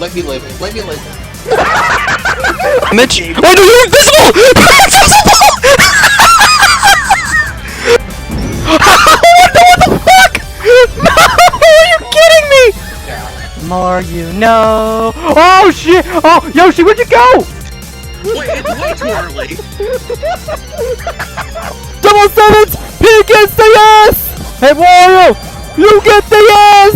Let me live. Let me live. Mitch! Oh no, you're invisible! You're invisible! What the fuck? No! Are you kidding me? More you know. Oh shit! Oh, Yoshi, where'd you go? Wait, it's way too early. Double sevens! He gets the yes! Hey Wario! You get the yes!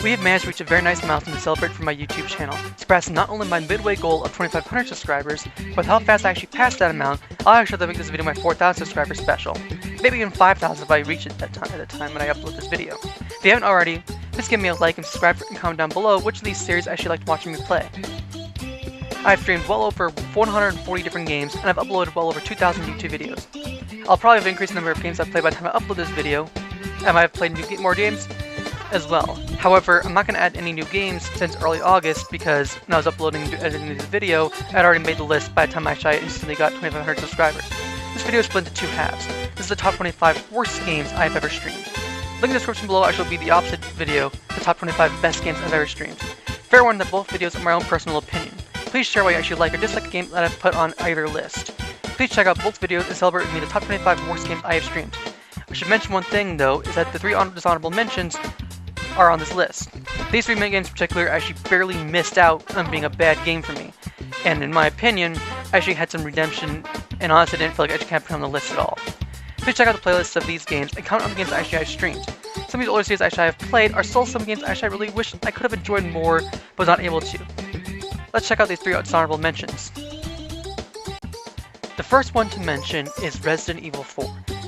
We have managed to reach a very nice milestone to celebrate for my YouTube channel, surpassing not only my midway goal of 2,500 subscribers, but with how fast I actually passed that amount, I'll actually have to make this video my 4,000 subscriber special. Maybe even 5,000 if I reach it at the time when I upload this video. If you haven't already, please give me a like and subscribe and comment down below which of these series I actually liked watching me play. I've streamed well over 440 different games, and I've uploaded well over 2,000 YouTube videos. I'll probably have increased the number of games I've played by the time I upload this video, and I might have played more games as well. However, I'm not going to add any new games since early August because when I was uploading and editing this video, I'd already made the list by the time I instantly got 2,500 subscribers. This video is split into two halves. This is the top 25 worst games I've ever streamed. Link in the description below actually will be the opposite video, the top 25 best games I've ever streamed. Fair warning that both videos are my own personal opinion. Please share why you actually like or dislike a game that I've put on either list. Please check out both videos and celebrate with me the top 25 worst games I have streamed. I should mention one thing though, is that the 3 dishonorable mentions are on this list. These 3 games in particular actually barely missed out on being a bad game for me, and in my opinion, actually had some redemption, and honestly didn't feel like I actually can't put on the list at all. Please check out the playlists of these games and comment on the games actually I've streamed. Some of these older series actually I've played are still some games actually I really wish I could have enjoyed more, but was not able to. Let's check out these 3 dishonorable mentions. The first one to mention is Resident Evil 4.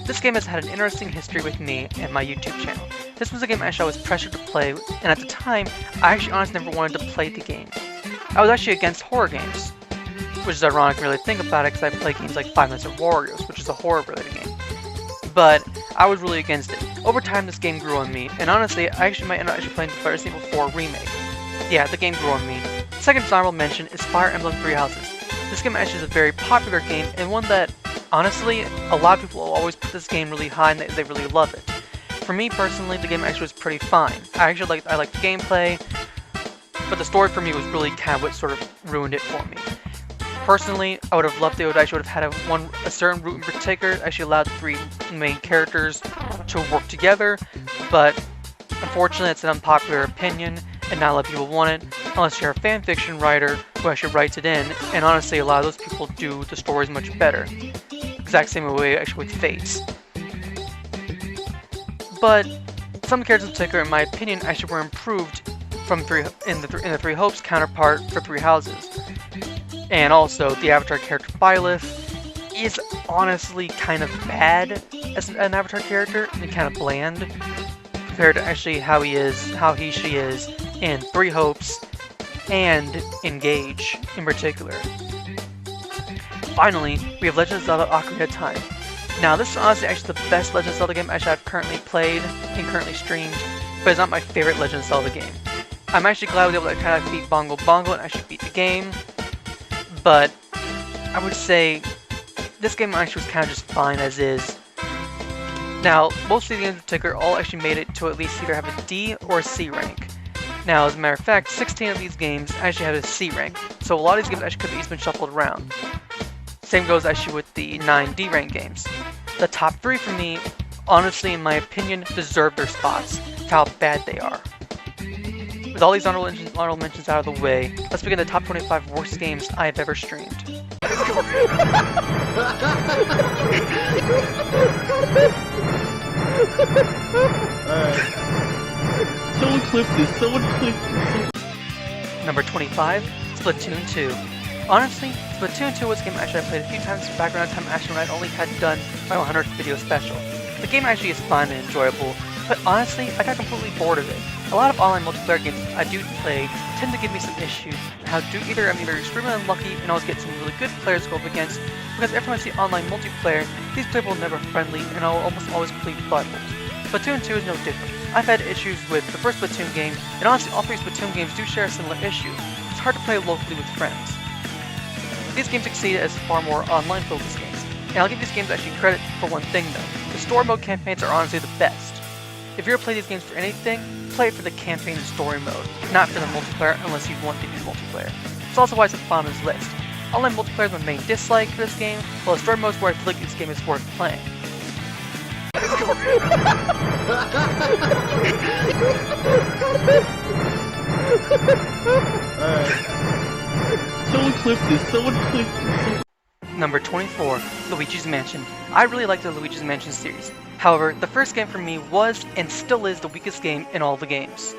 This game has had an interesting history with me and my YouTube channel. This was a game actually I was pressured to play, and at the time, I actually honestly never wanted to play the game. I was actually against horror games, which is ironic when you really think about it because I play games like Five Nights at Warriors, which is a horror-related game. But I was really against it. Over time, this game grew on me, and honestly, I actually might end up playing the Resident Evil 4 remake. Yeah, the game grew on me. The second honorable mention is Fire Emblem Three Houses. This game actually is a very popular game, and one that, honestly, a lot of people will always put this game really high and they really love it. For me personally, the game actually was pretty fine. I liked the gameplay, but the story for me was really kind of what sort of ruined it for me. Personally, I would have loved it. I actually would have had a certain route in particular actually allowed the 3 main characters to work together, but unfortunately, it's an unpopular opinion, and not a lot of people want it, unless you're a fanfiction writer who actually writes it in, and honestly, a lot of those people do the stories much better. Exact same way actually with Fates. But some characters in particular, in my opinion, actually were improved from in the Three Hopes counterpart for Three Houses. And also, the Avatar character Byleth is honestly kind of bad as an Avatar character and kind of bland compared to actually how she is in Three Hopes and Engage in particular. Finally, we have Legend of Zelda Ocarina of Time. Now, this is honestly actually the best Legend of Zelda game actually I've currently played and currently streamed, but it's not my favorite Legend of Zelda game. I'm actually glad I was able to kind of beat Bongo Bongo and actually beat the game, but I would say this game actually was kind of just fine as is. Now, most of the games in particular all actually made it to at least either have a D or a C rank. Now, as a matter of fact, 16 of these games actually have a C rank, so a lot of these games actually could have easily been shuffled around. Same goes actually with the 9 D rank games. The top 3 for me, honestly in my opinion, deserve their spots for how bad they are. With all these honorable mentions out of the way, let's begin the top 25 worst games I have ever streamed. Someone clip this. Number 25, Splatoon 2. Honestly, Splatoon 2 was a game actually I played a few times back around the time actually when I'd only had done my 100th video special. The game actually is fun and enjoyable, but honestly, I got completely bored of it. A lot of online multiplayer games I do play tend to give me some issues, and I'm either extremely unlucky and always get some really good players to go up against, because every time I see online multiplayer, these players are never friendly and I'll almost always complete buttholes. Splatoon 2 is no different. I've had issues with the first Splatoon game, and honestly all 3 Splatoon games do share a similar issue. It's hard to play locally with friends. These games succeeded as far more online focused games, and I'll give these games actually credit for one thing though. The story mode campaigns are honestly the best. If you're gonna play these games for anything, play it for the campaign and story mode, not for the multiplayer unless you want to use multiplayer. It's also why it's at the bottom of this list. Online multiplayer is my main dislike for this game, while the story mode is where I feel like this game is worth playing. Someone clip this, someone clip this. Number 24, Luigi's Mansion. I really like the Luigi's Mansion series. However, the first game for me was and still is the weakest game in all the games.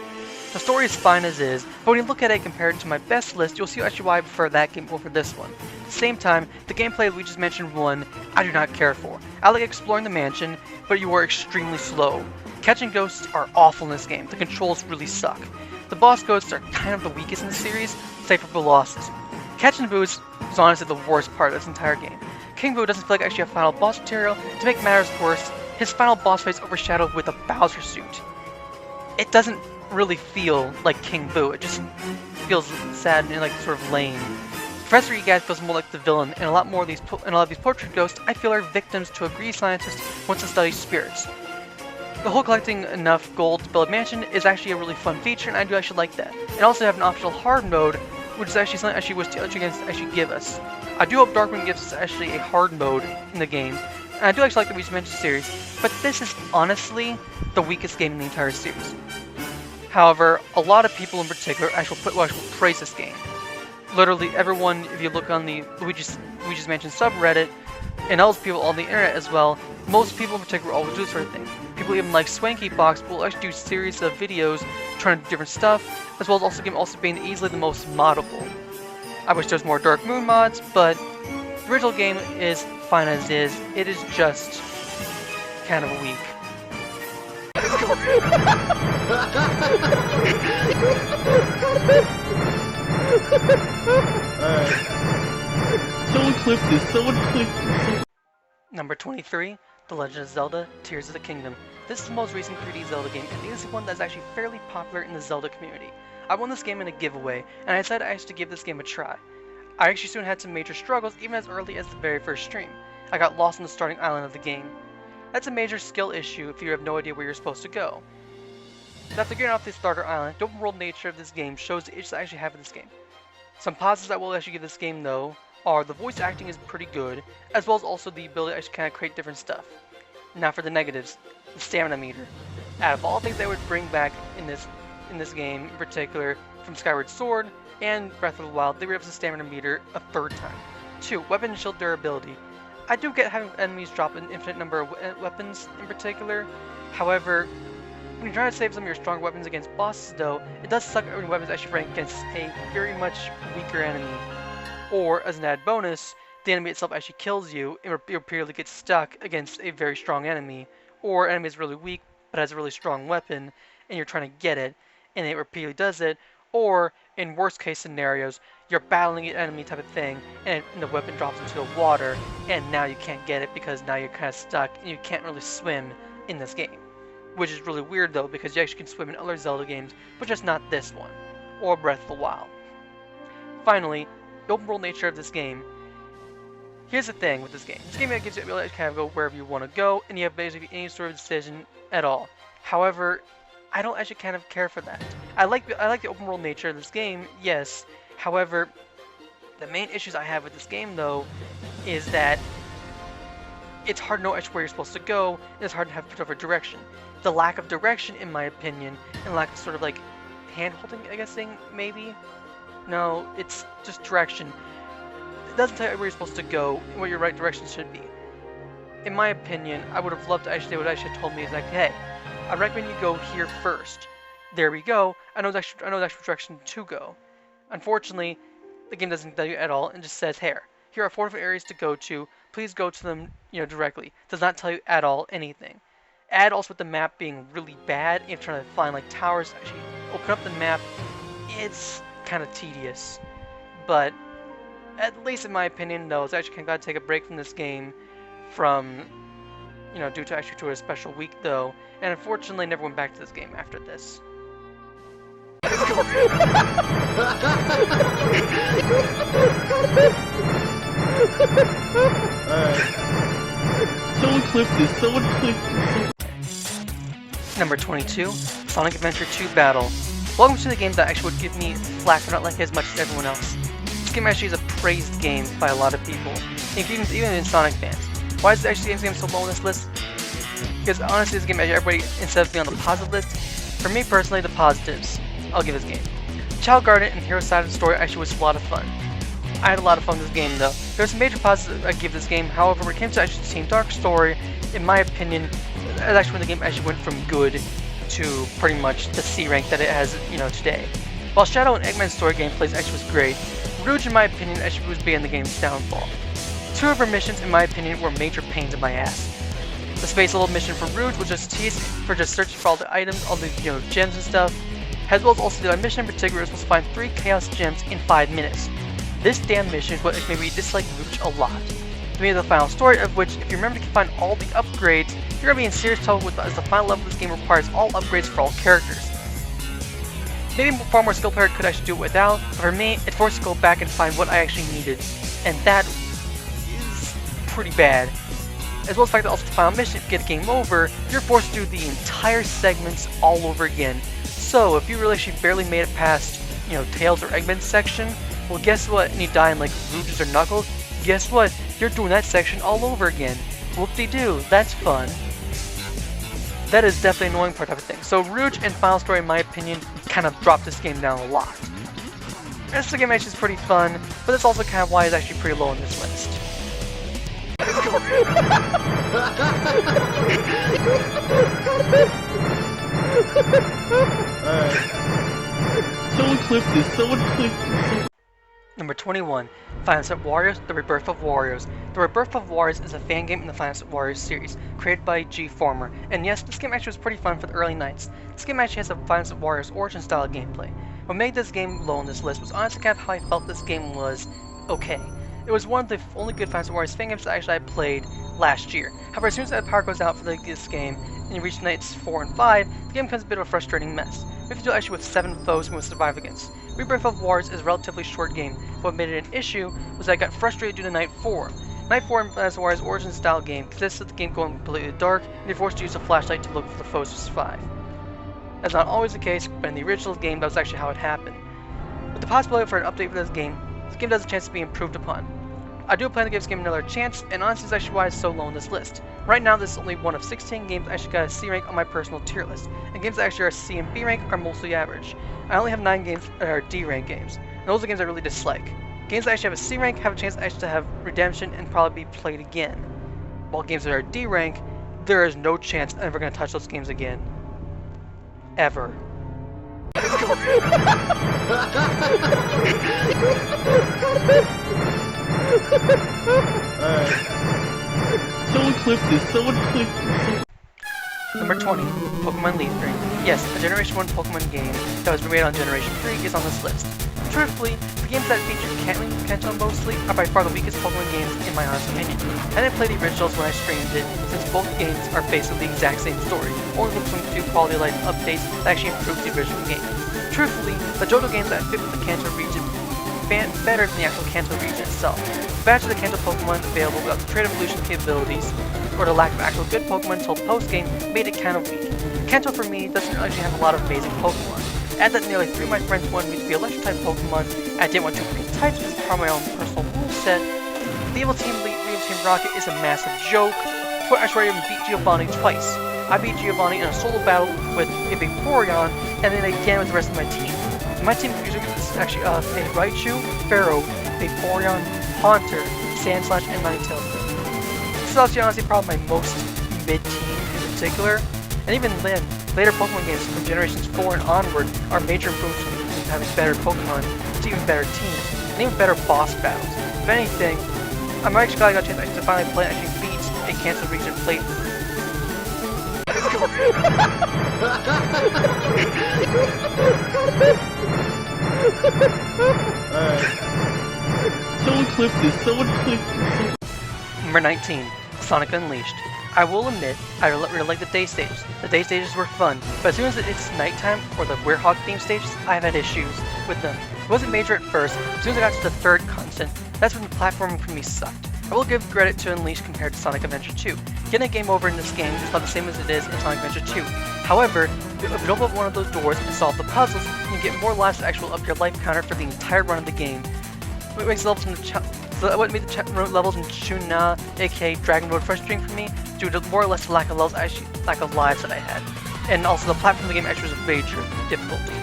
The story is fine as is, but when you look at it compared to my best list, you'll see actually why I prefer that game over this one. At the same time, the gameplay of Luigi's Mansion 1, I do not care for. I like exploring the mansion, but you are extremely slow. Catching ghosts are awful in this game, the controls really suck. The boss ghosts are kind of the weakest in the series, save for bosses. Catching Boo is honestly the worst part of this entire game. King Boo doesn't feel like actually a final boss material. To make matters worse, his final boss fight is overshadowed with a Bowser suit. It doesn't really feel like King Boo, it just feels sad and like sort of lame. Professor Egad feels more like the villain, and a lot of these portrait ghosts I feel are victims to a greedy scientist who wants to study spirits. The whole collecting enough gold to build a mansion is actually a really fun feature, and I do actually like that. And also have an optional hard mode, which is actually something I actually wish the other games actually give us. I do hope Darkwing gives us actually a hard mode in the game, and I do actually like the Luigi's Mansion series, but this is honestly the weakest game in the entire series. However, a lot of people in particular actually praise this game. Literally everyone, if you look on the Luigi's Mansion subreddit, and those people on the internet as well, most people in particular always do this sort of thing. People even like Swanky Box will actually do series of videos trying to do different stuff, as well as also the game also being easily the most moddable. I wish there was more Dark Moon mods, but the original game is fine as is. It is just kind of weak. Someone clip this, someone clip this. Number 23, The Legend of Zelda: Tears of the Kingdom. This is the most recent 3D Zelda game, and this is one that's actually fairly popular in the Zelda community. I won this game in a giveaway, and I decided I actually to give this game a try. I actually soon had some major struggles, even as early as the very first stream. I got lost on the starting island of the game. That's a major skill issue if you have no idea where you're supposed to go. After getting off the starter island, the open world nature of this game shows the issues I actually have with this game. Some positives I will actually give this game though are the voice acting is pretty good, as well as also the ability to actually kind of create different stuff. Now for the negatives, the stamina meter. Out of all things I would bring back in this game, in particular from Skyward Sword and Breath of the Wild, they reduced the stamina meter a third time. 2. Weapon and shield durability. I do get having enemies drop an infinite number of weapons in particular. However, when you're trying to save some of your strong weapons against bosses though, it does suck when weapons actually rank against a very much weaker enemy. Or, as an added bonus, the enemy itself actually kills you and you repeatedly get stuck against a very strong enemy. Or enemy is really weak but has a really strong weapon and you're trying to get it and it repeatedly does it. Or, in worst case scenarios, you're battling an enemy type of thing and the weapon drops into the water and now you can't get it because now you're kind of stuck and you can't really swim in this game. Which is really weird though because you actually can swim in other Zelda games, but just not this one, or Breath of the Wild. Finally, the open world nature of this game. Here's the thing with this game. This game gives you the ability to kind of go wherever you want to go and you have basically any sort of decision at all. However, I don't actually kind of care for that. I like the open world nature of this game, yes. However, the main issues I have with this game though is that it's hard to know actually where you're supposed to go, and it's hard to have a direction. The lack of direction, in my opinion, and lack of sort of like hand-holding, I guess, thing, maybe? No, it's just direction. It doesn't tell you where you're supposed to go and what your right direction should be. In my opinion, I would have loved to actually, what I should have told me is like, hey, I recommend you go here first. There we go. I know the actual direction to go. Unfortunately, the game doesn't tell you at all and just says, here are 4 different areas to go to. Please go to them, directly. Does not tell you at all anything. Add also with the map being really bad, and trying to find like towers to actually open up the map, it's kind of tedious. But at least in my opinion, though, it's actually kind of got to take a break from this game, due to actually to a special week though, and unfortunately never went back to this game after this. Someone clip this. Someone clip. Number 22, Sonic Adventure 2 Battle. Welcome to the game that actually would give me flack for not liking it as much as everyone else. This game actually is a praised game by a lot of people, even in Sonic fans. Why is this game so low on this list? Because honestly, this game, everybody, instead of being on the positive list, for me personally, the positives, I'll give this game. Child Garden and Hero Side of the story actually was a lot of fun. I had a lot of fun with this game though. There's some major positives I give this game, however, when it came to actually the Team Dark story, in my opinion, that's actually when the game actually went from good to pretty much the C rank that it has, today. While Shadow and Eggman's story gameplay actually was great, Rouge, in my opinion, actually was being the game's downfall. Two of her missions, in my opinion, were major pains in my ass. The space level mission for Rouge was just a tease for just searching for all the items, all the gems and stuff, as well as also the mission in particular was to find 3 Chaos Gems in 5 minutes. This damn mission is what made me dislike Rouge a lot. To me, the final story of which, if you remember to find all the upgrades, you're gonna be in serious trouble with, as the final level of this game requires all upgrades for all characters. Maybe far more skilled player could actually do it without, but for me, it forced to go back and find what I actually needed, and that is pretty bad. As well as the fact that also the final mission, if you get a game over, you're forced to do the entire segments all over again. So, if you really actually barely made it past, Tails or Eggman's section, well guess what, and you die in like Rouge's or Knuckles, guess what, you're doing that section all over again. Whoop-de-doo, that's fun. That is definitely an annoying part of the thing. So Rouge and Final Story, in my opinion, kind of dropped this game down a lot. This game actually is pretty fun, but that's also kind of why it's actually pretty low on this list. Someone clip this. Someone clip. Number 21, Final Fantasy Warriors: The Rebirth of Warriors. The Rebirth of Warriors is a fan game in the Final Fantasy Warriors series, created by G Former. And yes, this game actually was pretty fun for the early nights. This game actually has a Final Fantasy Warriors origin style gameplay. What made this game low on this list was honestly kind of how I felt this game was okay. It was one of the only good Final Fantasy Warriors fan games that actually I played last year. However, as soon as that power goes out for this game, and you reach nights 4 and 5, the game becomes a bit of a frustrating mess. We have to deal actually with 7 foes we must survive against. Rebirth of Warriors is a relatively short game. What made it an issue was that I got frustrated due to Night 4. Night 4 in Final Fantasy Warriors Origin style game consists of the game going completely dark, and you're forced to use a flashlight to look for the foes to survive. That's not always the case, but in the original game that was actually how it happened. With the possibility for an update for this game does have a chance to be improved upon. I do plan to give this game another chance, and honestly, that's actually why it's so low on this list. Right now, this is only one of 16 games that actually got a C rank on my personal tier list, and games that actually are C and B rank are mostly average. I only have 9 games that are D rank games, and those are games I really dislike. Games that actually have a C rank have a chance actually to have redemption and probably be played again. While games that are D rank, there is no chance I'm ever going to touch those games again. Ever. Someone clip this. Someone clip. Number 20, Pokemon Leaf Green. Yes, a Generation 1 Pokemon game that was remade on Generation 3 is on this list. Truthfully, the games that feature Kanto mostly are by far the weakest Pokemon games in my honest opinion. I didn't play the originals when I streamed it, since both games are basically the exact same story, only with some few quality of life updates that actually improve the original game. Truthfully, the Johto games that fit with the Kanto region better than the actual Kanto region itself. The batch of the Kanto Pokemon available without the trade evolution capabilities, or the lack of actual good Pokemon until post-game, made it kind of weak. Kanto for me doesn't actually have a lot of amazing Pokemon. Add that nearly 3 of my friends wanted me to be Electric-type Pokemon, and I didn't want 2 green types because it's part of my own personal moveset. The Evil Team Elite Evil Team Rocket is a massive joke. Before I even beat Giovanni twice. I beat Giovanni in a solo battle with a Vaporeon, and then again with the rest of my team. My team usually is actually a Raichu, Pharaoh, Vaporeon, Haunter, Sandslash, and Ninetales. This is actually honestly probably my most mid-team in particular, and even then, later Pokemon games from generations 4 and onward are major improvements in having better Pokemon, to even better teams, and even better boss battles. If anything, I'm actually glad I got a chance to finally play and actually beat a Kanto region playthrough. Someone clip this. Someone clip this. Number 19, Sonic Unleashed. I will admit, I really like the day stages. The day stages were fun, but as soon as it's nighttime or the Werehog theme stages, I've had issues with them. It wasn't major at first, as soon as I got to the 3rd continent, that's when the platforming for me sucked. I will give credit to Unleashed compared to Sonic Adventure 2. Getting a game over in this game is not the same as it is in Sonic Adventure 2. However, if you open up one of those doors and solve the puzzles, you get more lives to actually up your life counter for the entire run of the game. What makes levels in what made the levels in Chuna, aka Dragon Road, frustrating for me due to more or less lack of lives that I had, and also the platform of the game actually was a major difficulty.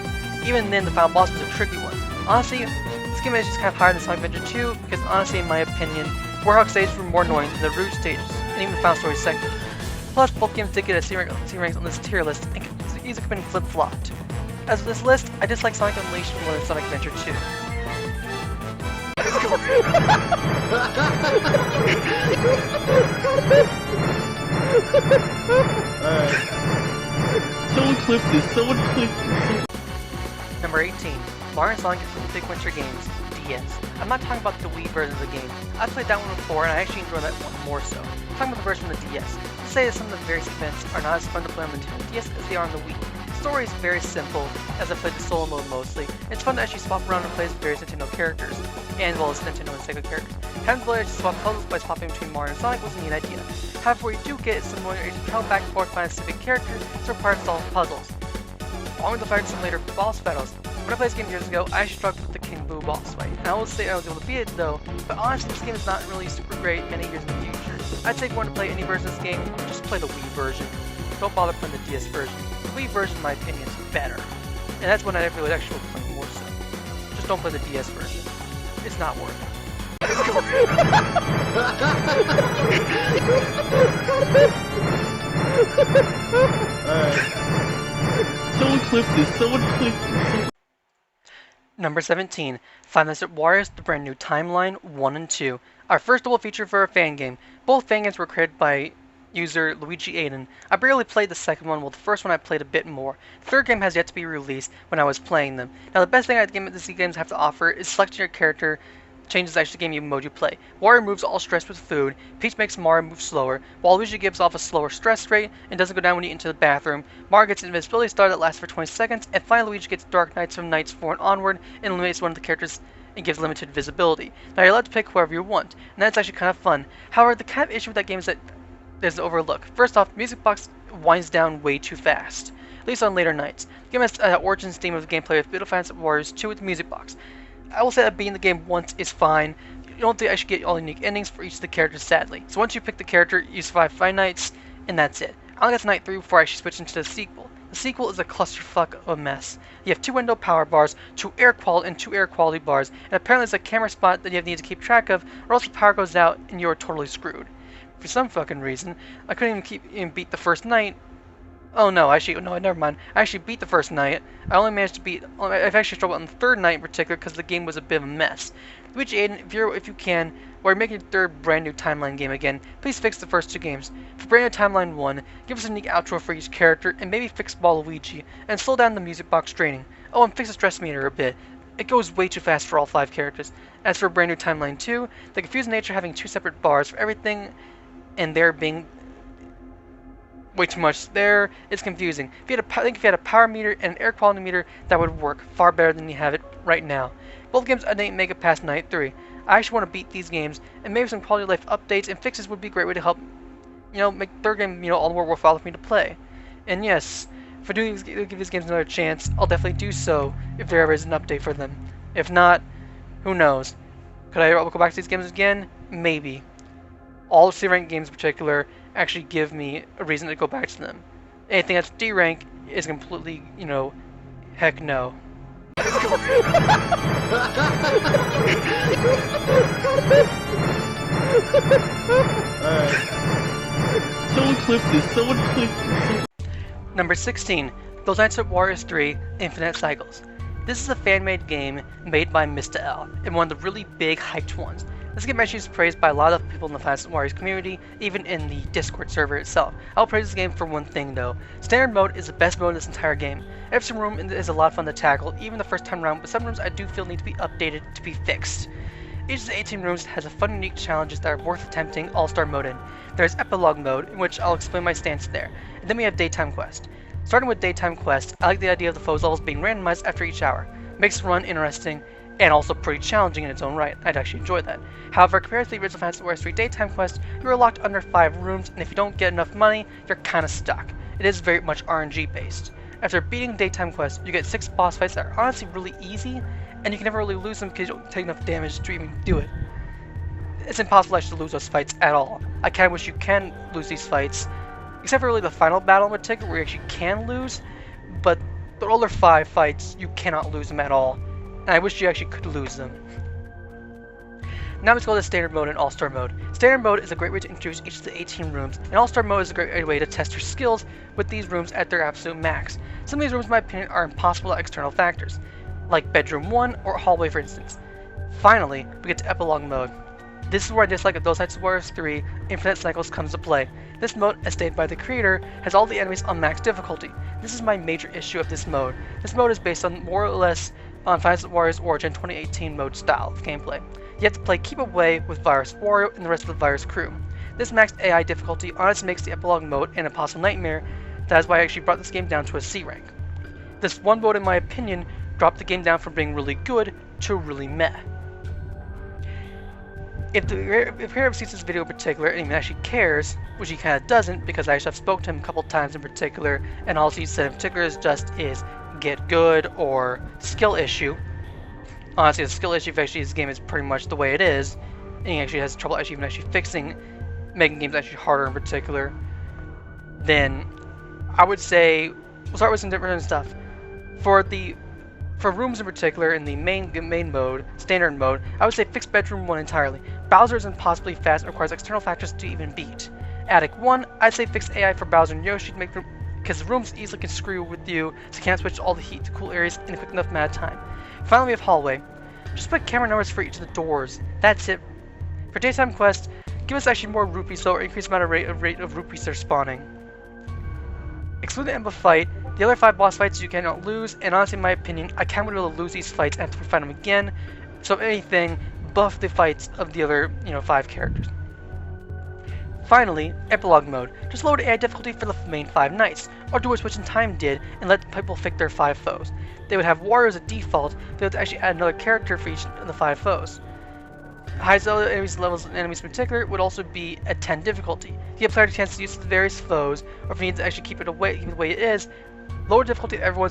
Even then, the final boss was a tricky one. Honestly, this game is just kind of higher than Sonic Adventure 2 because honestly, in my opinion, Warhawk stages were more annoying than the Rouge stages and even the final story segment. Plus, both games did get a C ranks on this tier list and easily could have been flip-flopped. As for this list, I dislike Sonic Unleashed more than Sonic Adventure 2. Someone clip this, someone clip this. Number 18. Mario & Sonic Big Winter Games, DS. I'm not talking about the Wii version of the game. I played that one before and I actually enjoyed that one more so. I'm talking about the version of the DS. To say that some of the various events are not as fun to play on the Nintendo DS as they are on the Wii. The story is very simple, as I played the solo mode mostly. It's fun to actually swap around and play as various Nintendo characters, and as well as Nintendo and Sega characters. Having the ability to swap puzzles by swapping between Mario and Sonic was a neat idea. However, what you do get is some way to travel back and forth by a specific character to require to solve puzzles. Along with the fight some later boss battles. When I played this game years ago, I actually struggled with the King Boo boss fight. And I will say I was able to beat it though, but honestly this game is not really super great many years in the future. I'd say if you want to play any version of this game, just play the Wii version. Don't bother playing the DS version. The Wii version, in my opinion, is better. And that's when I really actually play more so. Just don't play the DS version. It's not worth it. Someone clip this, someone clip this. Number 17. Five Nights at Wario's The Brand New Timeline 1 and 2. Our first double feature for a fan game. Both fan games were created by user Luigi Aiden. I barely played the second one, while the first one I played a bit more. The third game has yet to be released when I was playing them. Now the best thing these games have to offer is selecting your character changes actually the game mode you play. Wario removes all stress with food, Peach makes Mario move slower, while Luigi gives off a slower stress rate and doesn't go down when you enter the bathroom. Mario gets an invisibility star that lasts for 20 seconds, and finally Luigi gets Dark Knights from Knights 4 and onward and eliminates one of the characters and gives limited visibility. Now you're allowed to pick whoever you want, and that's actually kind of fun. However, the kind of issue with that game is that there's an overlook. First off, the music box winds down way too fast, at least on later nights. The game has origins theme of the gameplay with Fighter Fantasy Warriors 2 with the music box. I will say that beating the game once is fine. You don't think I should get all the unique endings for each of the characters, sadly. So once you pick the character, you survive 5 nights, and that's it. I only got to night 3 before I actually switch into the sequel. The sequel is a clusterfuck of a mess. You have 2 window power bars, 2 air quality bars, and apparently there's a camera spot that you need to keep track of, or else the power goes out and you're totally screwed. For some fucking reason, I couldn't even beat the first night. Oh no, never mind. I actually beat the first night. I only managed to beat. I've actually struggled on the third night in particular because the game was a bit of a mess. Luigi Aiden, if you can, while you're making your third brand new timeline game again, please fix the first 2 games. For brand new timeline 1, give us a unique outro for each character, and maybe fix Waluigi, and slow down the music box draining. Oh, and fix the stress meter a bit. It goes way too fast for all 5 characters. As for brand new timeline 2, the confusing nature of having 2 separate bars for everything, and there being way too much there, it's confusing. I think if you had a power meter and an air quality meter, that would work far better than you have it right now. Both games I didn't make it past night 3. I actually want to beat these games, and maybe some quality of life updates and fixes would be a great way to help, make third game, all the more worthwhile for me to play. And yes, if I do give these games another chance, I'll definitely do so if there ever is an update for them. If not, who knows? Could I go back to these games again? Maybe. All C rank games in particular actually give me a reason to go back to them. Anything that's D rank is completely, heck no. Someone clip this, someone clip this. Number 16. Those Nights at Warriors 3 Infinite Cycles. This is a fan-made game made by Mr. L, and one of the really big hyped ones. This game actually is praised by a lot of people in the Fantasy Warriors community, even in the Discord server itself. I'll praise this game for one thing though. Standard mode is the best mode in this entire game. Every room is a lot of fun to tackle, even the first time around, but some rooms I do feel need to be updated to be fixed. Each of the 18 rooms has a fun and unique challenges that are worth attempting All-Star mode in. There's Epilogue mode, in which I'll explain my stance there. And then we have Daytime Quest. Starting with Daytime Quest, I like the idea of the foes levels being randomized after each hour. Makes the run interesting, and also pretty challenging in its own right. I'd actually enjoy that. However, compared to the original Fantasy Wars 3 daytime quest, you are locked under 5 rooms, and if you don't get enough money, you're kinda stuck. It is very much RNG based. After beating daytime quests, you get 6 boss fights that are honestly really easy, and you can never really lose them because you don't take enough damage to even do it. It's impossible actually to lose those fights at all. I kinda wish you can lose these fights, except for really the final battle in particular where you actually can lose, but the other 5 fights, you cannot lose them at all. And I wish you actually could lose them. Now let's go to Standard Mode and All-Star Mode. Standard Mode is a great way to introduce each of the 18 rooms, and All-Star Mode is a great way to test your skills with these rooms at their absolute max. Some of these rooms, in my opinion, are impossible without external factors, like Bedroom 1 or Hallway for instance. Finally, we get to Epilogue Mode. This is where I dislike those Nights of Warriors 3 Infinite Cycles comes to play. This mode, as stated by the creator, has all the enemies on max difficulty. This is my major issue of this mode. This mode is based on more or less on Fantasy Warriors Origin 2018 mode style of gameplay. You have to play Keep Away with Virus Wario and the rest of the Virus crew. This maxed AI difficulty honestly makes the Epilogue mode an impossible nightmare. That is why I actually brought this game down to a C rank. This one mode, in my opinion, dropped the game down from being really good to really meh. If Harry sees this video in particular and even actually cares, which he kind of doesn't because I actually have spoken to him a couple times in particular, and all he said in particular is get good or skill issue. Honestly, the skill issue of actually this game is pretty much the way it is, and he actually has trouble actually fixing, making games actually harder in particular. Then I would say we'll start with some different stuff. For rooms in particular, in the main mode, standard mode, I would say fix Bedroom 1 entirely. Bowser is impossibly fast and requires external factors to even beat. Attic 1, I'd say fix AI for Bowser and Yoshi to make because the rooms easily can screw with you, so you can't switch all the heat to cool areas in a quick enough amount of time. Finally, we have Hallway. Just put camera numbers for each of the doors. That's it. For daytime quests, give us actually more rupees, so increase the amount of rate of rupees they're spawning. Exclude the Emblem fight. The other 5 boss fights you cannot lose, and honestly, in my opinion, I can't be able to lose these fights after we fight them again. So if anything, buff the fights of the other, 5 characters. Finally, Epilogue Mode. Just lower the AI difficulty for the main 5 knights, or do what Switch in Time did and let people pick their 5 foes. They would have warriors at default, they would actually add another character for each of the 5 foes. Highest enemies levels and enemies in particular would also be at 10 difficulty. To give player a chance to use the various foes, or if you need to actually keep it the way it is, lower difficulty every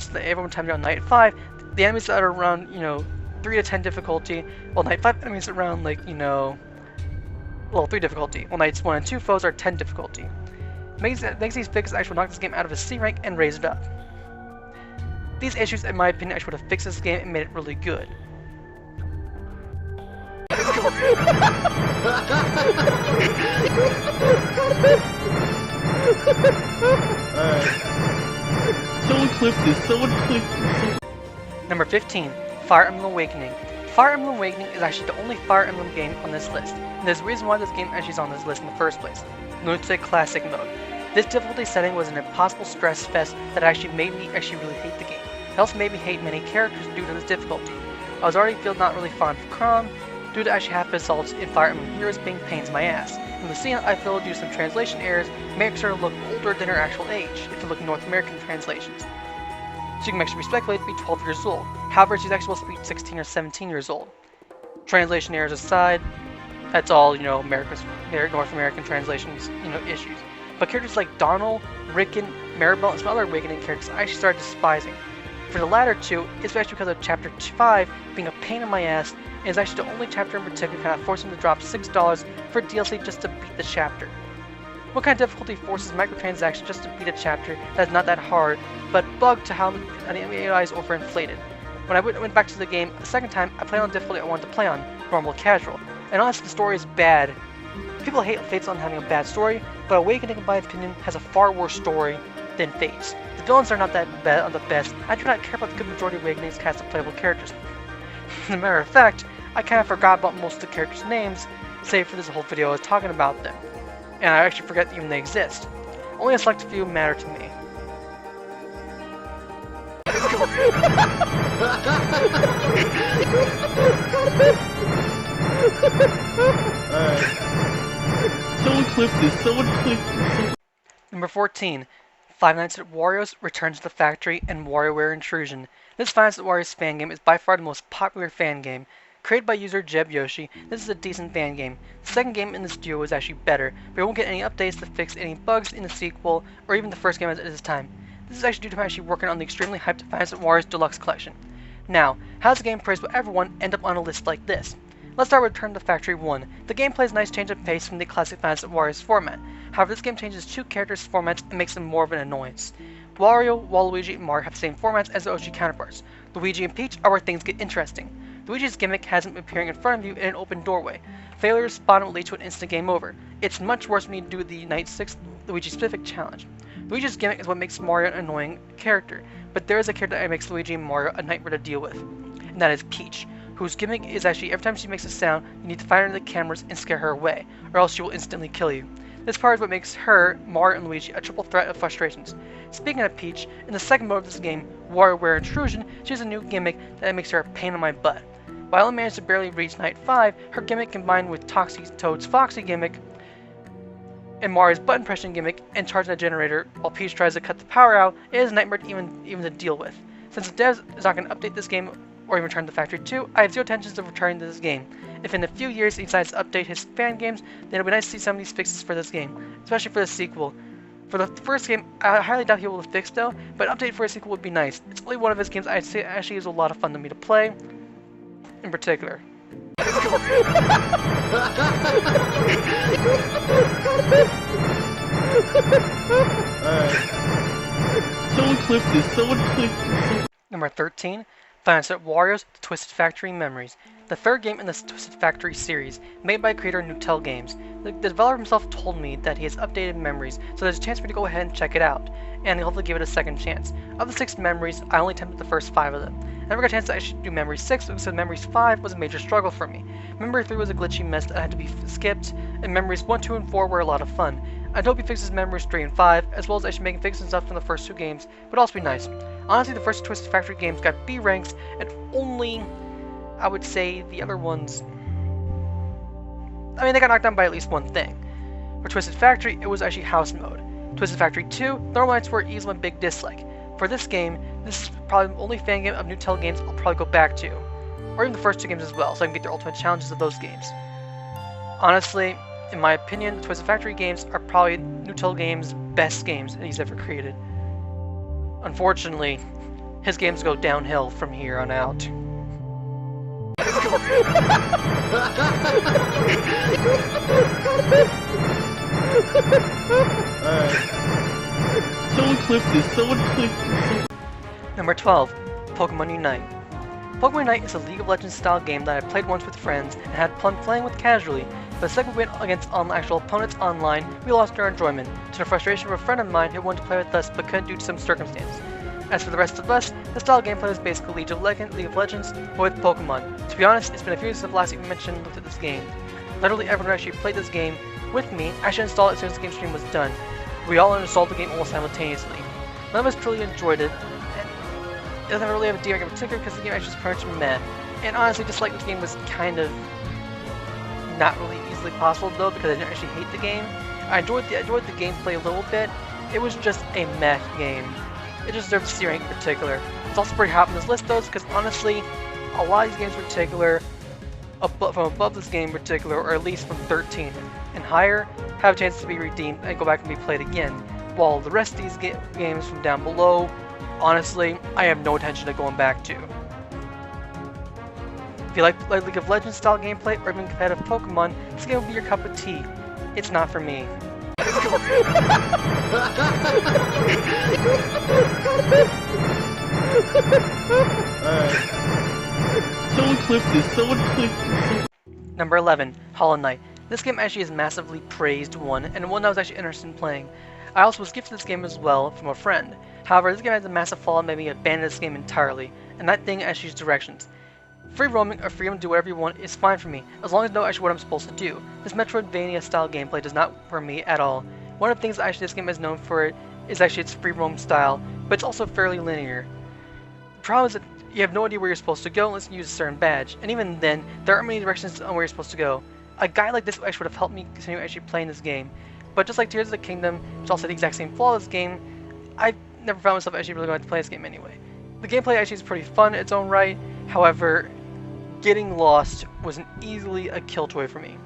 time you're on night 5. The enemies that are around, 3 to 10 difficulty, while night 5 enemies are around 3 difficulty, while nights 1 and 2 foes are 10 difficulty. Makes these fixes actually knock this game out of a C rank and raise it up. These issues, in my opinion, actually would have fixed this game and made it really good. Someone clip this. Number 15, Fire Emblem Awakening. Fire Emblem Awakening is actually the only Fire Emblem game on this list, and there's a reason why this game actually is on this list in the first place. Lunatic Classic Mode. This difficulty setting was an impossible stress fest that actually made me really hate the game. It also made me hate many characters due to this difficulty. I was already not really fond of Chrom, due to actually half results in Fire Emblem Heroes being pains in my ass. In Lucina, I feel due to some translation errors, makes her look older than her actual age, if you look at North American translations. She can actually be speculated to be 12 years old. However, she's actually supposed to be 16 or 17 years old. Translation errors aside, that's all, North American translations, issues. But characters like Donald, Rickon, Maribel, and some other Awakening characters I actually started despising. For the latter two, it's actually because of Chapter 5 being a pain in my ass, and it's actually the only chapter in particular kind of forcing me to drop $6 for DLC just to beat the chapter. What kind of difficulty forces microtransactions just to beat a chapter that's not that hard, but bugged to how the AI is overinflated? When I went back to the game a second time, I played on the difficulty I wanted to play on, normal casual. And honestly, the story is bad. People hate Fates on having a bad story, but Awakening, in my opinion, has a far worse story than Fates. The villains are not that bad on the best. I do not care about the good majority of Awakening's cast of playable characters. As a matter of fact, I kind of forgot about most of the characters' names, save for this whole video I was talking about them. And I actually forget that even they exist. Only a select few matter to me. Someone clip this. Number 14, Five Nights at Wario's Return to the Factory and WarioWare Intrusion. This Five Nights at Wario's fan game is by far the most popular fan game. Created by user Jeb Yoshi, this is a decent fan game. The second game in this duo is actually better, but we won't get any updates to fix any bugs in the sequel, or even the first game at this time. This is actually due to me actually working on the extremely hyped Five Nights at Wario's Deluxe Collection. Now, how does a game praised by everyone end up on a list like this? Let's start with Return to the Factory 1. The game plays a nice change of pace from the classic Five Nights at Wario's format. However, this game changes two characters' formats and makes them more of an annoyance. Wario, Waluigi, and Mario have the same formats as the OG counterparts. Luigi and Peach are where things get interesting. Luigi's gimmick has him appearing in front of you in an open doorway. Failure to spot him will lead to an instant game over. It's much worse when you do the Night 6 Luigi-specific challenge. Luigi's gimmick is what makes Mario an annoying character, but there is a character that makes Luigi and Mario a nightmare to deal with, and that is Peach, whose gimmick is actually every time she makes a sound, you need to find her in the cameras and scare her away, or else she will instantly kill you. This part is what makes her, Mario, and Luigi a triple threat of frustrations. Speaking of Peach, in the second mode of this game, WarioWare Intrusion, she has a new gimmick that makes her a pain in my butt. While I managed to barely reach Night 5, her gimmick combined with Toxie Toad's Foxy gimmick, and Mario's button pressing gimmick, and charging the generator while Peach tries to cut the power out, it is a nightmare even to deal with. Since the devs is not going to update this game or even return to the Factory 2, I have zero intentions of returning to this game. If in a few years he decides to update his fan games, then it'll be nice to see some of these fixes for this game, especially for the sequel. For the first game, I highly doubt he will fix though, but an update for a sequel would be nice. It's only one of his games I'd say actually is a lot of fun to me to play, in particular. Someone clip this, someone clip this. Number 13, Five Nights at Wario's The Twisted Factory Memories. The third game in the Twisted Factory series, made by creator Nutel Games. The developer himself told me that he has updated memories, so there's a chance for me to go ahead and check it out, and he'll hopefully give it a second chance. Of the 6 memories, I only attempted the first 5 of them. I never got a chance to actually do Memory 6, because Memories 5 was a major struggle for me. Memory 3 was a glitchy mess that had to be skipped, and Memories 1, 2, and 4 were a lot of fun. I hope he fixes Memories 3 and 5, as well as actually making fixes and stuff from the first 2 games, would also be nice. Honestly, the first Twisted Factory games got B ranks, and only, I would say, the other ones, I mean, they got knocked down by at least one thing. For Twisted Factory, it was actually House Mode. Twisted Factory 2, Normal Nights were easily a big dislike. For this game, this is probably the only fan game of Nutel Games I'll probably go back to, or even the first 2 games as well, so I can get their ultimate challenges of those games. Honestly, in my opinion, the Twisted Factory games are probably Nutel Games' best games that he's ever created. Unfortunately, his games go downhill from here on out. Someone clip this, someone clip this. Number 12, Pokemon Unite. Pokemon Unite is a League of Legends style game that I played once with friends and had fun playing with casually, but the second we went against actual opponents online, we lost our enjoyment, to the frustration of a friend of mine who wanted to play with us but couldn't due to some circumstance. As for the rest of us, the style of gameplay was basically League of Legends, but with Pokemon. To be honest, it's been a few years since the last even mentioned and looked at this game. Literally everyone who actually played this game with me actually installed it as soon as the game stream was done. We all installed the game almost simultaneously. None of us truly enjoyed it, and it doesn't really have a D rank in particular because the game actually is pretty much meh. And honestly, just like this game was kind of not really easily possible though, because I didn't actually hate the game. I enjoyed the gameplay a little bit. It was just a meh game. It just deserves C rank in particular. It's also pretty hot on this list though, because honestly, a lot of these games in particular, from above this game in particular, or at least from 13 and higher, have a chance to be redeemed and go back and be played again. While the rest of these games from down below, honestly, I have no intention of going back to. If you like League of Legends style gameplay or even competitive Pokemon, this game will be your cup of tea. It's not for me. Someone clip this, someone clip this. Number 11, Hollow Knight. This game actually is a massively praised one, and one I was actually interested in playing. I also was gifted this game as well from a friend. However, this game has a massive flaw that made me abandon this game entirely, and that thing actually is directions. Free roaming or freedom to do whatever you want is fine for me, as long as I know actually what I'm supposed to do. This Metroidvania style gameplay does not work for me at all. One of the things actually this game is known for is actually its free roam style, but it's also fairly linear. The problem is that you have no idea where you're supposed to go unless you use a certain badge, and even then, there aren't many directions on where you're supposed to go. A guide like this actually would have helped me continue actually playing this game, but just like Tears of the Kingdom, which also had the exact same flaw as this game, I never found myself actually really going to play this game anyway. The gameplay actually is pretty fun in its own right, however, getting lost was easily a killjoy for me.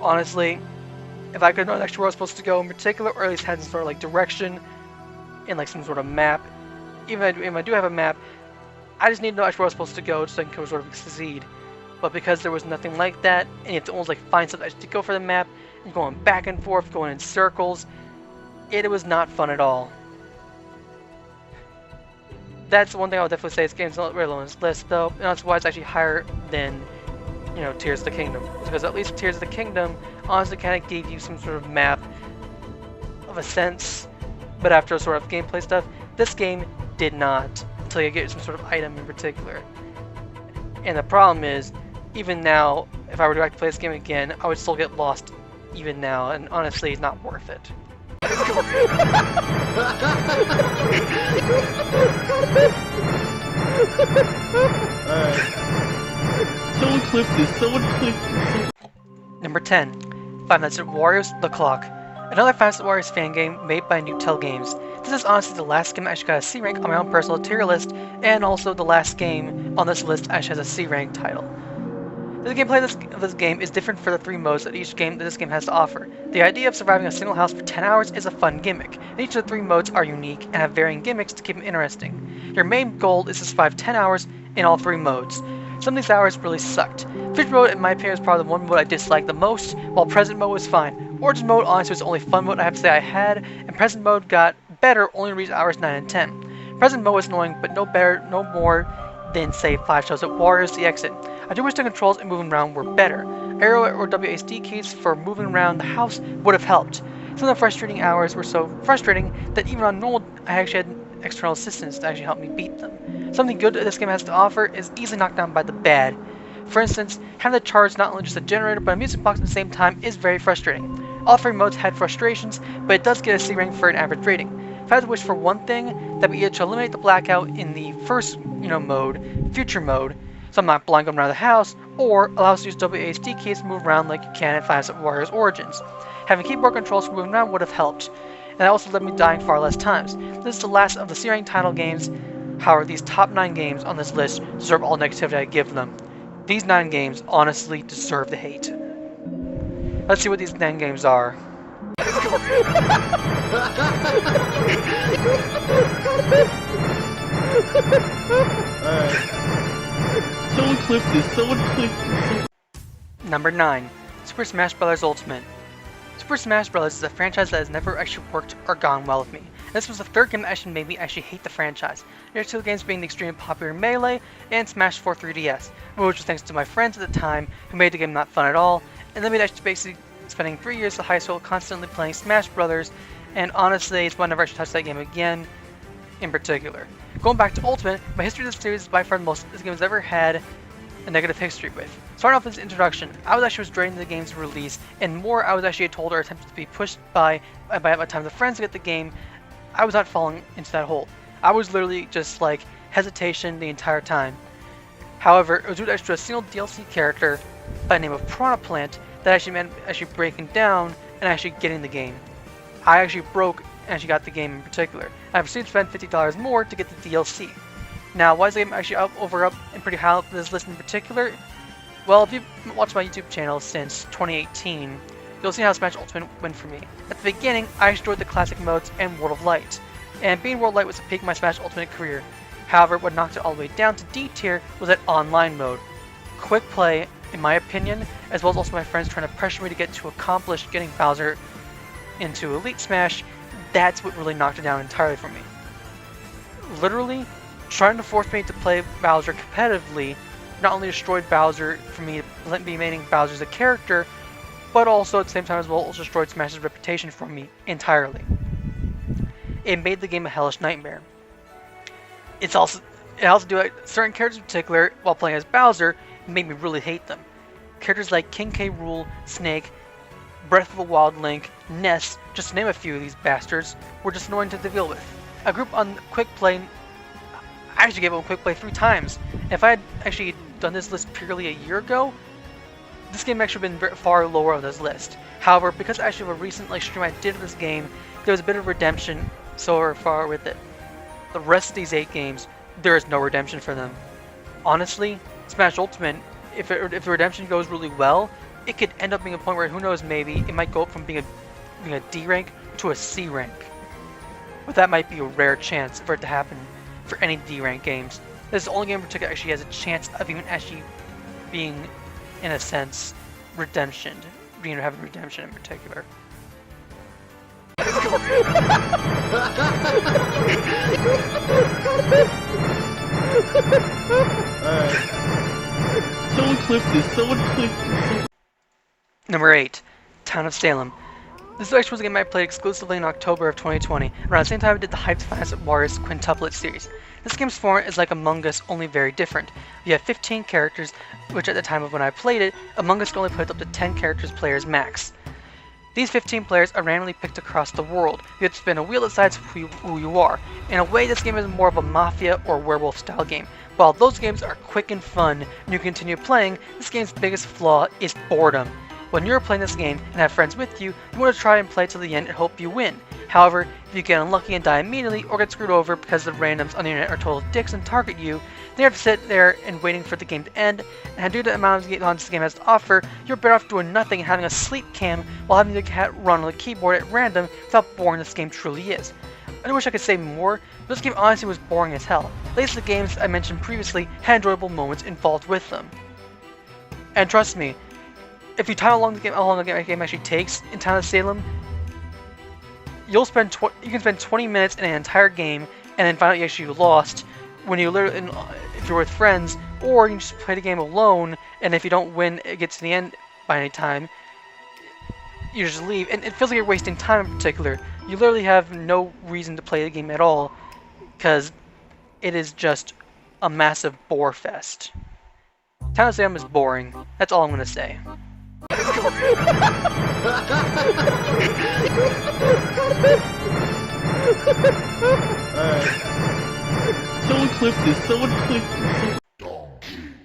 Honestly, if I could know actually where I was supposed to go in particular, or at least had some sort of like direction and like some sort of map, even if I do have a map, I just need to know actually where I was supposed to go so I can sort of succeed. But because there was nothing like that, and you have to almost like find something to go for the map, and going back and forth, going in circles, it was not fun at all. That's one thing I would definitely say. This game's not very low on this list, though, and that's why it's actually higher than, you know, Tears of the Kingdom. Because at least Tears of the Kingdom honestly kind of gave you some sort of map of a sense, but after sort of gameplay stuff, this game did not, until you get some sort of item in particular. And the problem is, even now, if I were to actually play this game again, I would still get lost even now, and honestly, it's not worth it. Someone clip this. Someone clip this. Number 10, Five Nights at Wario's The Clock. Another Five Nights at Wario's fan game made by Newtel Games. This is honestly the last game I actually got a C rank on my own personal tier list, and also the last game on this list actually has a C rank title. The gameplay of this game is different for the 3 modes that this game has to offer. The idea of surviving a single house for 10 hours is a fun gimmick, and each of the 3 modes are unique and have varying gimmicks to keep them interesting. Your main goal is to survive 10 hours in all 3 modes. Some of these hours really sucked. Future mode, in my opinion, is probably the one mode I disliked the most, while present mode was fine. Origin mode, honestly, was the only fun mode I have to say I had, and present mode got better only to reach hours 9 and 10. Present mode was annoying, but no more than, say, 5 shows at Warriors the Exit. I do wish the controls and moving around were better. Arrow or WASD keys for moving around the house would have helped. Some of the frustrating hours were so frustrating that even on normal, I actually had external assistance to actually help me beat them. Something good that this game has to offer is easily knocked down by the bad. For instance, having to charge not only just a generator but a music box at the same time is very frustrating. All 3 modes had frustrations, but it does get a C rank for an average rating. If I had to wish for one thing, that would be either to eliminate the blackout in the first, mode, future mode, so I'm not blind going around the house, or allow us to use WASD keys to move around like you can in Five Nights at Wario's Origins. Having keyboard controls for moving around would have helped, and that also led me dying far less times. This is the last of the C-rank title games. However, these top 9 games on this list deserve all negativity I give them. These 9 games honestly deserve the hate. Let's see what these 9 games are. Someone clip this. Someone clip this. Number 9, Super Smash Bros. Ultimate. Super Smash Bros. Is a franchise that has never actually worked or gone well with me. This was the 3rd game that actually made me actually hate the franchise. The other 2 games being the extremely popular Melee and Smash 4 3DS, which was thanks to my friends at the time who made the game not fun at all, and then we actually basically spending 3 years of high school constantly playing Smash Brothers, and honestly, it's why I never actually touched that game again in particular. Going back to Ultimate, my history of this series is by far the most this game has ever had a negative history with. Starting off with this introduction, I was actually dreading the game's release, and more I was actually told or attempted to be pushed by the time the friends get the game, I was not falling into that hole. I was literally just like hesitation the entire time. However, it was due to a single DLC character by the name of Piranha Plant that actually meant actually breaking down and actually getting the game. I actually broke and actually got the game in particular. I proceeded to spend $50 more to get the DLC. Now, why is the game actually up and pretty high up this list in particular? Well, if you've watched my YouTube channel since 2018, you'll see how Smash Ultimate went for me. At the beginning, I enjoyed the classic modes and World of Light, and being World of Light was the peak of my Smash Ultimate career. However, what knocked it all the way down to D tier was that online mode. Quick play, in my opinion, as well as also my friends trying to pressure me to get to accomplish getting Bowser into Elite Smash, that's what really knocked it down entirely for me. Literally, trying to force me to play Bowser competitively not only destroyed Bowser for me remaining Bowser as a character, but also at the same time as well also destroyed Smash's reputation for me entirely. It made the game a hellish nightmare. It also do certain characters in particular, while playing as Bowser, made me really hate them. Characters like King K. Rool, Snake, Breath of the Wild Link, Ness, just to name a few of these bastards, were just annoying to deal with. A group on Quick Play, I actually gave up on Quick Play 3 times. If I had actually done this list purely a year ago, this game actually been far lower on this list. However, because actually of a recent stream I did of this game, there was a bit of redemption so far with it. The rest of these 8 games, there is no redemption for them. Honestly, Smash Ultimate, if the redemption goes really well, it could end up being a point where, who knows, maybe it might go up from being a D rank to a C rank. But that might be a rare chance for it to happen for any D rank games. This is the only game in particular actually has a chance of even actually being, in a sense, redemption. Having redemption in particular. Someone clip this. Someone clip this. Number 8, Town of Salem. This actually was a game I played exclusively in October of 2020, around the same time I did the hyped Fantasy Wars quintuplet series. This game's format is like Among Us, only very different. You have 15 characters, which at the time of when I played it, Among Us can only put up to 10 characters players max. These 15 players are randomly picked across the world. You have to spin a wheel that decides who you are. In a way, this game is more of a Mafia or Werewolf style game. While those games are quick and fun, and you continue playing, this game's biggest flaw is boredom. When you're playing this game and have friends with you, you want to try and play to the end and hope you win. However, if you get unlucky and die immediately or get screwed over because the randoms on the internet are total dicks and target you, then you have to sit there and waiting for the game to end, and due to the amount of games this game has to offer, you're better off doing nothing and having a sleep cam while having the cat run on the keyboard at random without how boring this game truly is. I wish I could say more, but this game honestly was boring as hell. At least the games I mentioned previously had enjoyable moments involved with them. And trust me, if you time how long the game actually takes in Town of Salem, you can spend 20 minutes in an entire game and then find out you actually lost when you literally, if you're with friends, or you can just play the game alone, and if you don't win, it gets to the end by any time, you just leave, and it feels like you're wasting time in particular. You literally have no reason to play the game at all, because it is just a massive bore fest. Town of Salem is boring. That's all I'm going to say. Someone clip this. Someone clip this.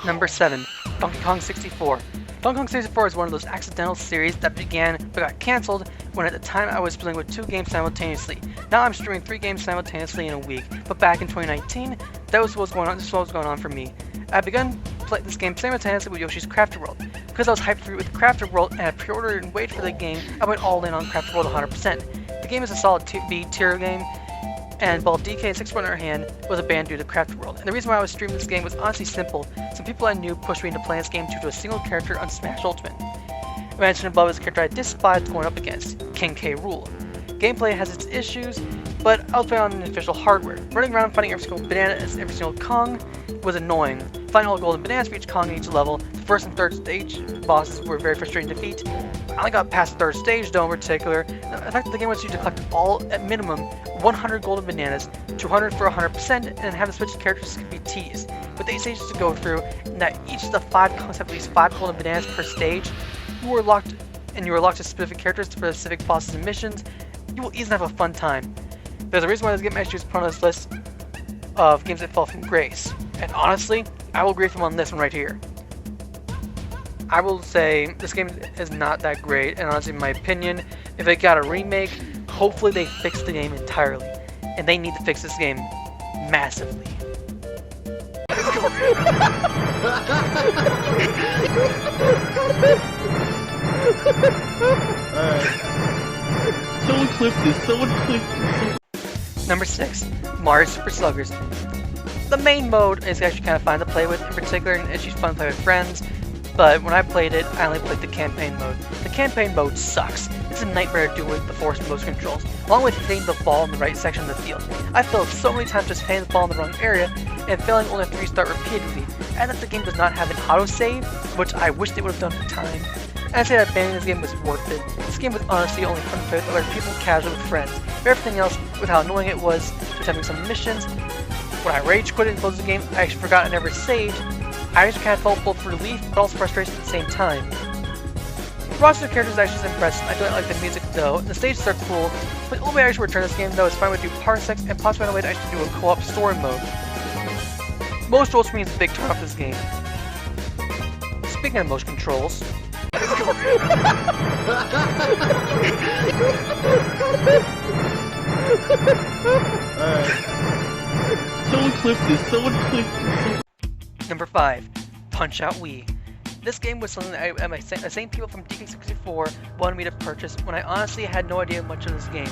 Number 7, Donkey Kong 64. Donkey Kong 64 is one of those accidental series that began but got cancelled when at the time I was playing with 2 games simultaneously. Now I'm streaming 3 games simultaneously in a week, but back in 2019, this is what was going on for me. I began play this game simultaneously with Yoshi's Crafted World. Because I was hyped for it with Crafted World and I pre-ordered and waited for the game, I went all in on Crafted World 100%. The game is a solid B tier game, and while DK and 6 in our hand was a ban due to Crafted World. And the reason why I was streaming this game was honestly simple. Some people I knew pushed me into playing this game due to a single character on Smash Ultimate. I mentioned above is a character I despised going up against, King K. Rool. Gameplay has its issues, but I was playing on official hardware. Running around fighting every single banana as every single Kong was annoying. Finding all the golden bananas for each Kong in each level, the first and third stage bosses were very frustrating to defeat. I only got past the 3rd stage though in particular. The fact that the game wants you to collect all, at minimum, 100 golden bananas, 200 for 100%, and have the switch characters could be teased. With 8 stages to go through, and that each of the 5 Kongs have at least 5 golden bananas per stage, you were locked to specific characters for specific bosses and missions, you will easily have a fun time. There's a reason why this game actually is put on this list of games that fell from grace. And honestly, I will agree with him on this one right here. I will say this game is not that great, and honestly, in my opinion, if they got a remake, hopefully they fix the game entirely. And they need to fix this game massively. Someone clip this. Someone clip this. Number 6, Mario Super Sluggers. The main mode is actually kind of fun to play with in particular, and it's just fun to play with friends, but when I played it, I only played the campaign mode. The campaign mode sucks. It's a nightmare to do with the force and motion controls, along with hitting the ball in the right section of the field. I failed so many times just hitting the ball in the wrong area, and failing only to restart repeatedly, and that the game does not have an autosave, which I wish they would have done at the time. And I'd say that banning this game was worth it. This game was honestly only fun to play with other people casually with friends. But everything else, with how annoying it was to attempting some missions, when I rage quit and closed the game, I actually forgot I never saved. I actually kind of felt both relief, but also frustration at the same time. The roster of characters is actually impressive. I don't like the music though. The stages are cool, but the only way I actually return this game though is find a way to do parsecs and possibly find a way to actually do a co-op story mode. Motion controls for me is a big turn off this game. Speaking of motion controls, Someone clip this. Someone clip this. Number 5, Punch-Out Wii. This game was something that the same people from DK64 wanted me to purchase when I honestly had no idea much of this game.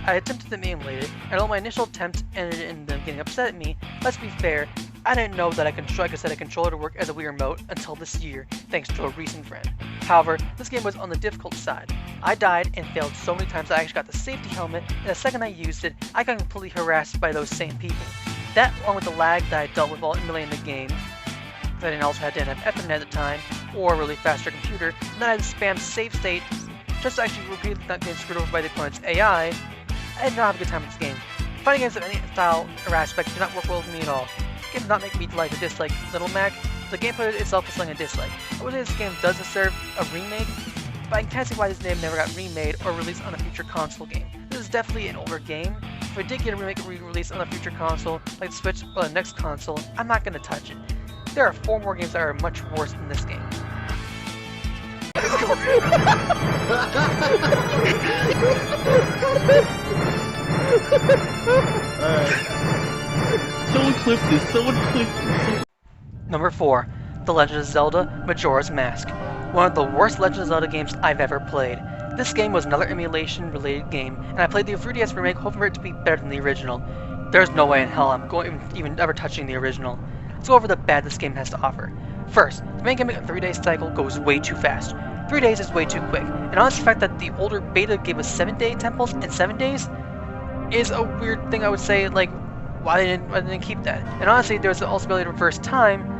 I attempted to emulate it, and all my initial attempts ended in them getting upset at me. Let's be fair, I didn't know that I could set a controller to work as a Wii remote until this year, thanks to a recent friend. However, this game was on the difficult side. I died and failed so many times that I actually got the safety helmet, and the second I used it, I got completely harassed by those same people. That, along with the lag that I dealt with while emulating the game, that I didn't also have Ethernet at the time, or a really faster computer, and then I'd spam save state just to actually repeatedly not getting screwed over by the opponent's AI. I did not have a good time with this game. Fighting games of any style or aspect do not work well with me at all. This game does not make me like or dislike Little Mac. The gameplay itself is something I dislike. I would say this game does deserve a remake, but I can't see why this game never got remade or released on a future console game. This is definitely an older game. If I did get a remake or re-release on a future console, like the Switch or the next console, I'm not going to touch it. There are 4 more games that are much worse than this game. Someone clip this. Someone clip this. Number 4, The Legend of Zelda Majora's Mask. One of the worst Legend of Zelda games I've ever played. This game was another emulation-related game, and I played the 3DS remake hoping for it to be better than the original. There's no way in hell I'm even ever touching the original. Let's go over the bad this game has to offer. First, the main gimmick of 3-day cycle goes way too fast. 3 days is way too quick, and honestly the fact that the older beta gave us 7-day temples in 7 days is a weird thing. I would say, like, why didn't they keep that? And honestly, there's also ability to reverse time.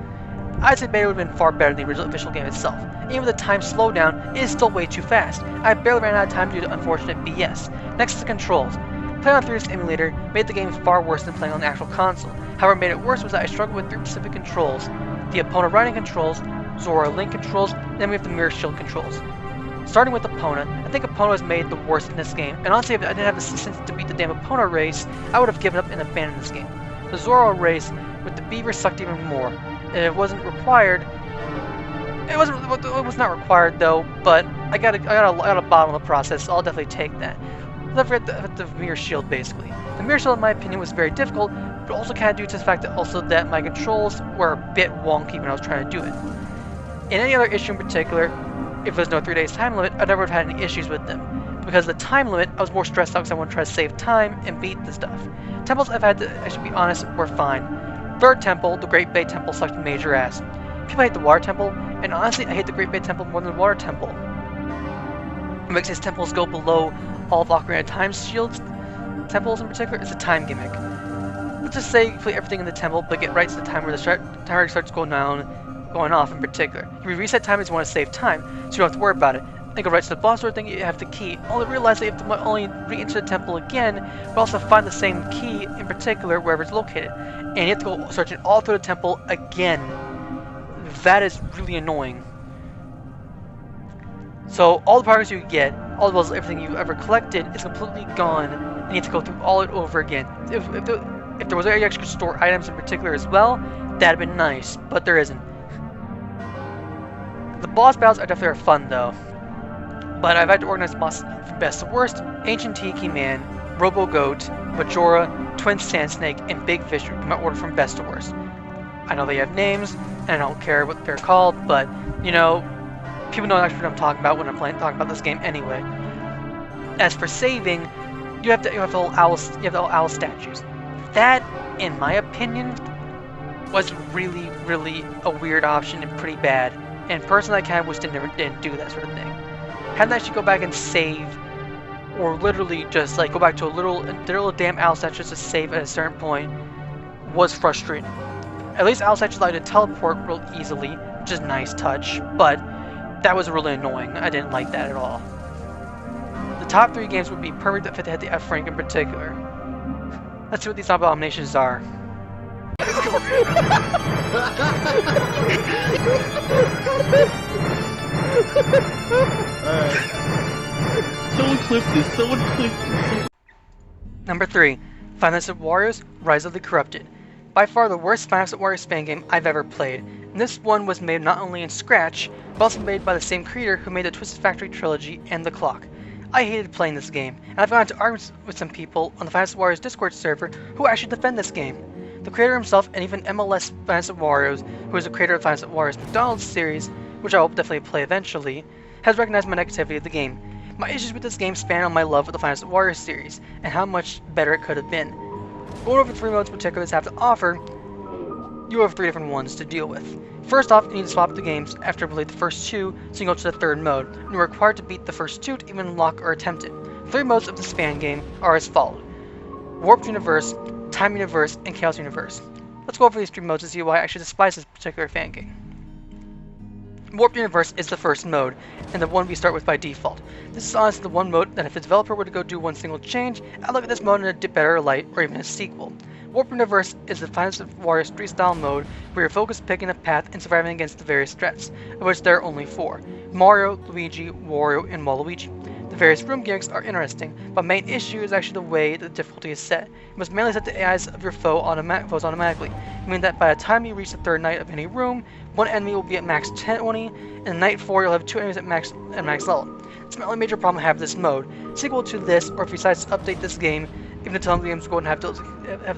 I'd say beta would have been far better than the original official game itself. Even with the time slowdown, it is still way too fast. I barely ran out of time due to unfortunate BS. Next is the controls. Playing on 3DS emulator made the game far worse than playing on the actual console. However, what made it worse was that I struggled with 3 specific controls: the Epona riding controls, Zora Link controls, and then we have the Mirror Shield controls. Starting with Epona, I think Epona was made the worst in this game, and honestly if I didn't have assistance to beat the damn Epona race, I would have given up and abandoned this game. The Zora race with the beaver sucked even more, and it wasn't required. It was not required though, but I got a bottom of the process, so I'll definitely take that. Let's forget the Mirror Shield basically. The Mirror Shield in my opinion was very difficult, but also kind of due to the fact that my controls were a bit wonky when I was trying to do it. In any other issue in particular, if there's no 3 days time limit, I never would have had any issues with them. Because of the time limit, I was more stressed out because I want to try to save time and beat the stuff. Temples I've had to, I should be honest, were fine. Third temple, the Great Bay Temple, sucked major ass. People hate the Water Temple, and honestly I hate the Great Bay Temple more than the Water Temple. What makes these temples go below all of Ocarina of Time's shields, temples in particular, is the time gimmick. Let's just say you complete everything in the temple, but get right to the time where the timer starts going off in particular. You reset time as you want to save time, so you don't have to worry about it. Then go right to the boss door thing, you have the key. Only realize that you have to not only re-enter the temple again, but also find the same key in particular wherever it's located. And you have to go searching all through the temple again. That is really annoying. So all the progress you get, all the everything you ever collected is completely gone, and you have to go through all it over again. If there was area you could store items in particular as well, that'd have been nice, but there isn't. The boss battles are definitely fun though, but I've had to organize bosses from best to worst: Ancient Tiki Man, Robo Goat, Majora, Twin Sand Snake, and Big Fish in my order from best to worst. I know they have names, and I don't care what they're called, but you know, people know actually what I'm talking about when I'm talking about this game anyway. As for saving, you have the old owl statues. That, in my opinion, was really, really a weird option and pretty bad. And personally, I kind of wish they never didn't do that sort of thing. Having to actually go back and save, or literally just like go back to a little damn owl statue just to save at a certain point, was frustrating. At least owl statues allow you to teleport real easily, which is a nice touch, but that was really annoying. I didn't like that at all. The top 3 games would be perfect if it had the F rank in particular. Let's see what these abominations are. Someone clip this. Someone clip this. Number 3, Final Fantasy Warriors: Rise of the Corrupted. By far the worst Final Fantasy Warriors fan game I've ever played. And this one was made not only in Scratch, but also made by the same creator who made the Twisted Factory trilogy and The Clock. I hated playing this game, and I've gone into arguments with some people on the Fantasy Warriors Discord server who actually defend this game. The creator himself, and even MLS Fantasy Warriors, who is the creator of Fantasy Warriors McDonald's series, which I will definitely play eventually, has recognized my negativity of the game. My issues with this game span on my love of the Fantasy Warriors series, and how much better it could have been. Going over the 3 modes in particular this have to offer, you have 3 different ones to deal with. First off, you need to swap the games after you play the first 2, so you can go to the 3rd mode, and you're required to beat the first 2 to even unlock or attempt it. 3 modes of the span game are as followed: Warped Universe, Time Universe, and Chaos Universe. Let's go over these 3 modes to see why I actually despise this particular fan game. Warped Universe is the first mode, and the one we start with by default. This is honestly the one mode that if the developer were to go do one single change, I'd look at this mode in a better light, or even a sequel. Warped Universe is the Fantasy Warriors 3 style mode where you're focused picking a path and surviving against the various threats, of which there are only 4: Mario, Luigi, Wario, and Waluigi. The various room gimmicks are interesting, but main issue is actually the way the difficulty is set. You must manually set the AIs of your foes automatically, meaning that by the time you reach the 3rd night of any room, one enemy will be at max 20, and in night 4 you'll have 2 enemies at max level. It's my only major problem I have with this mode. Sequel to this, or if you decide to update this game, even if the games go and have the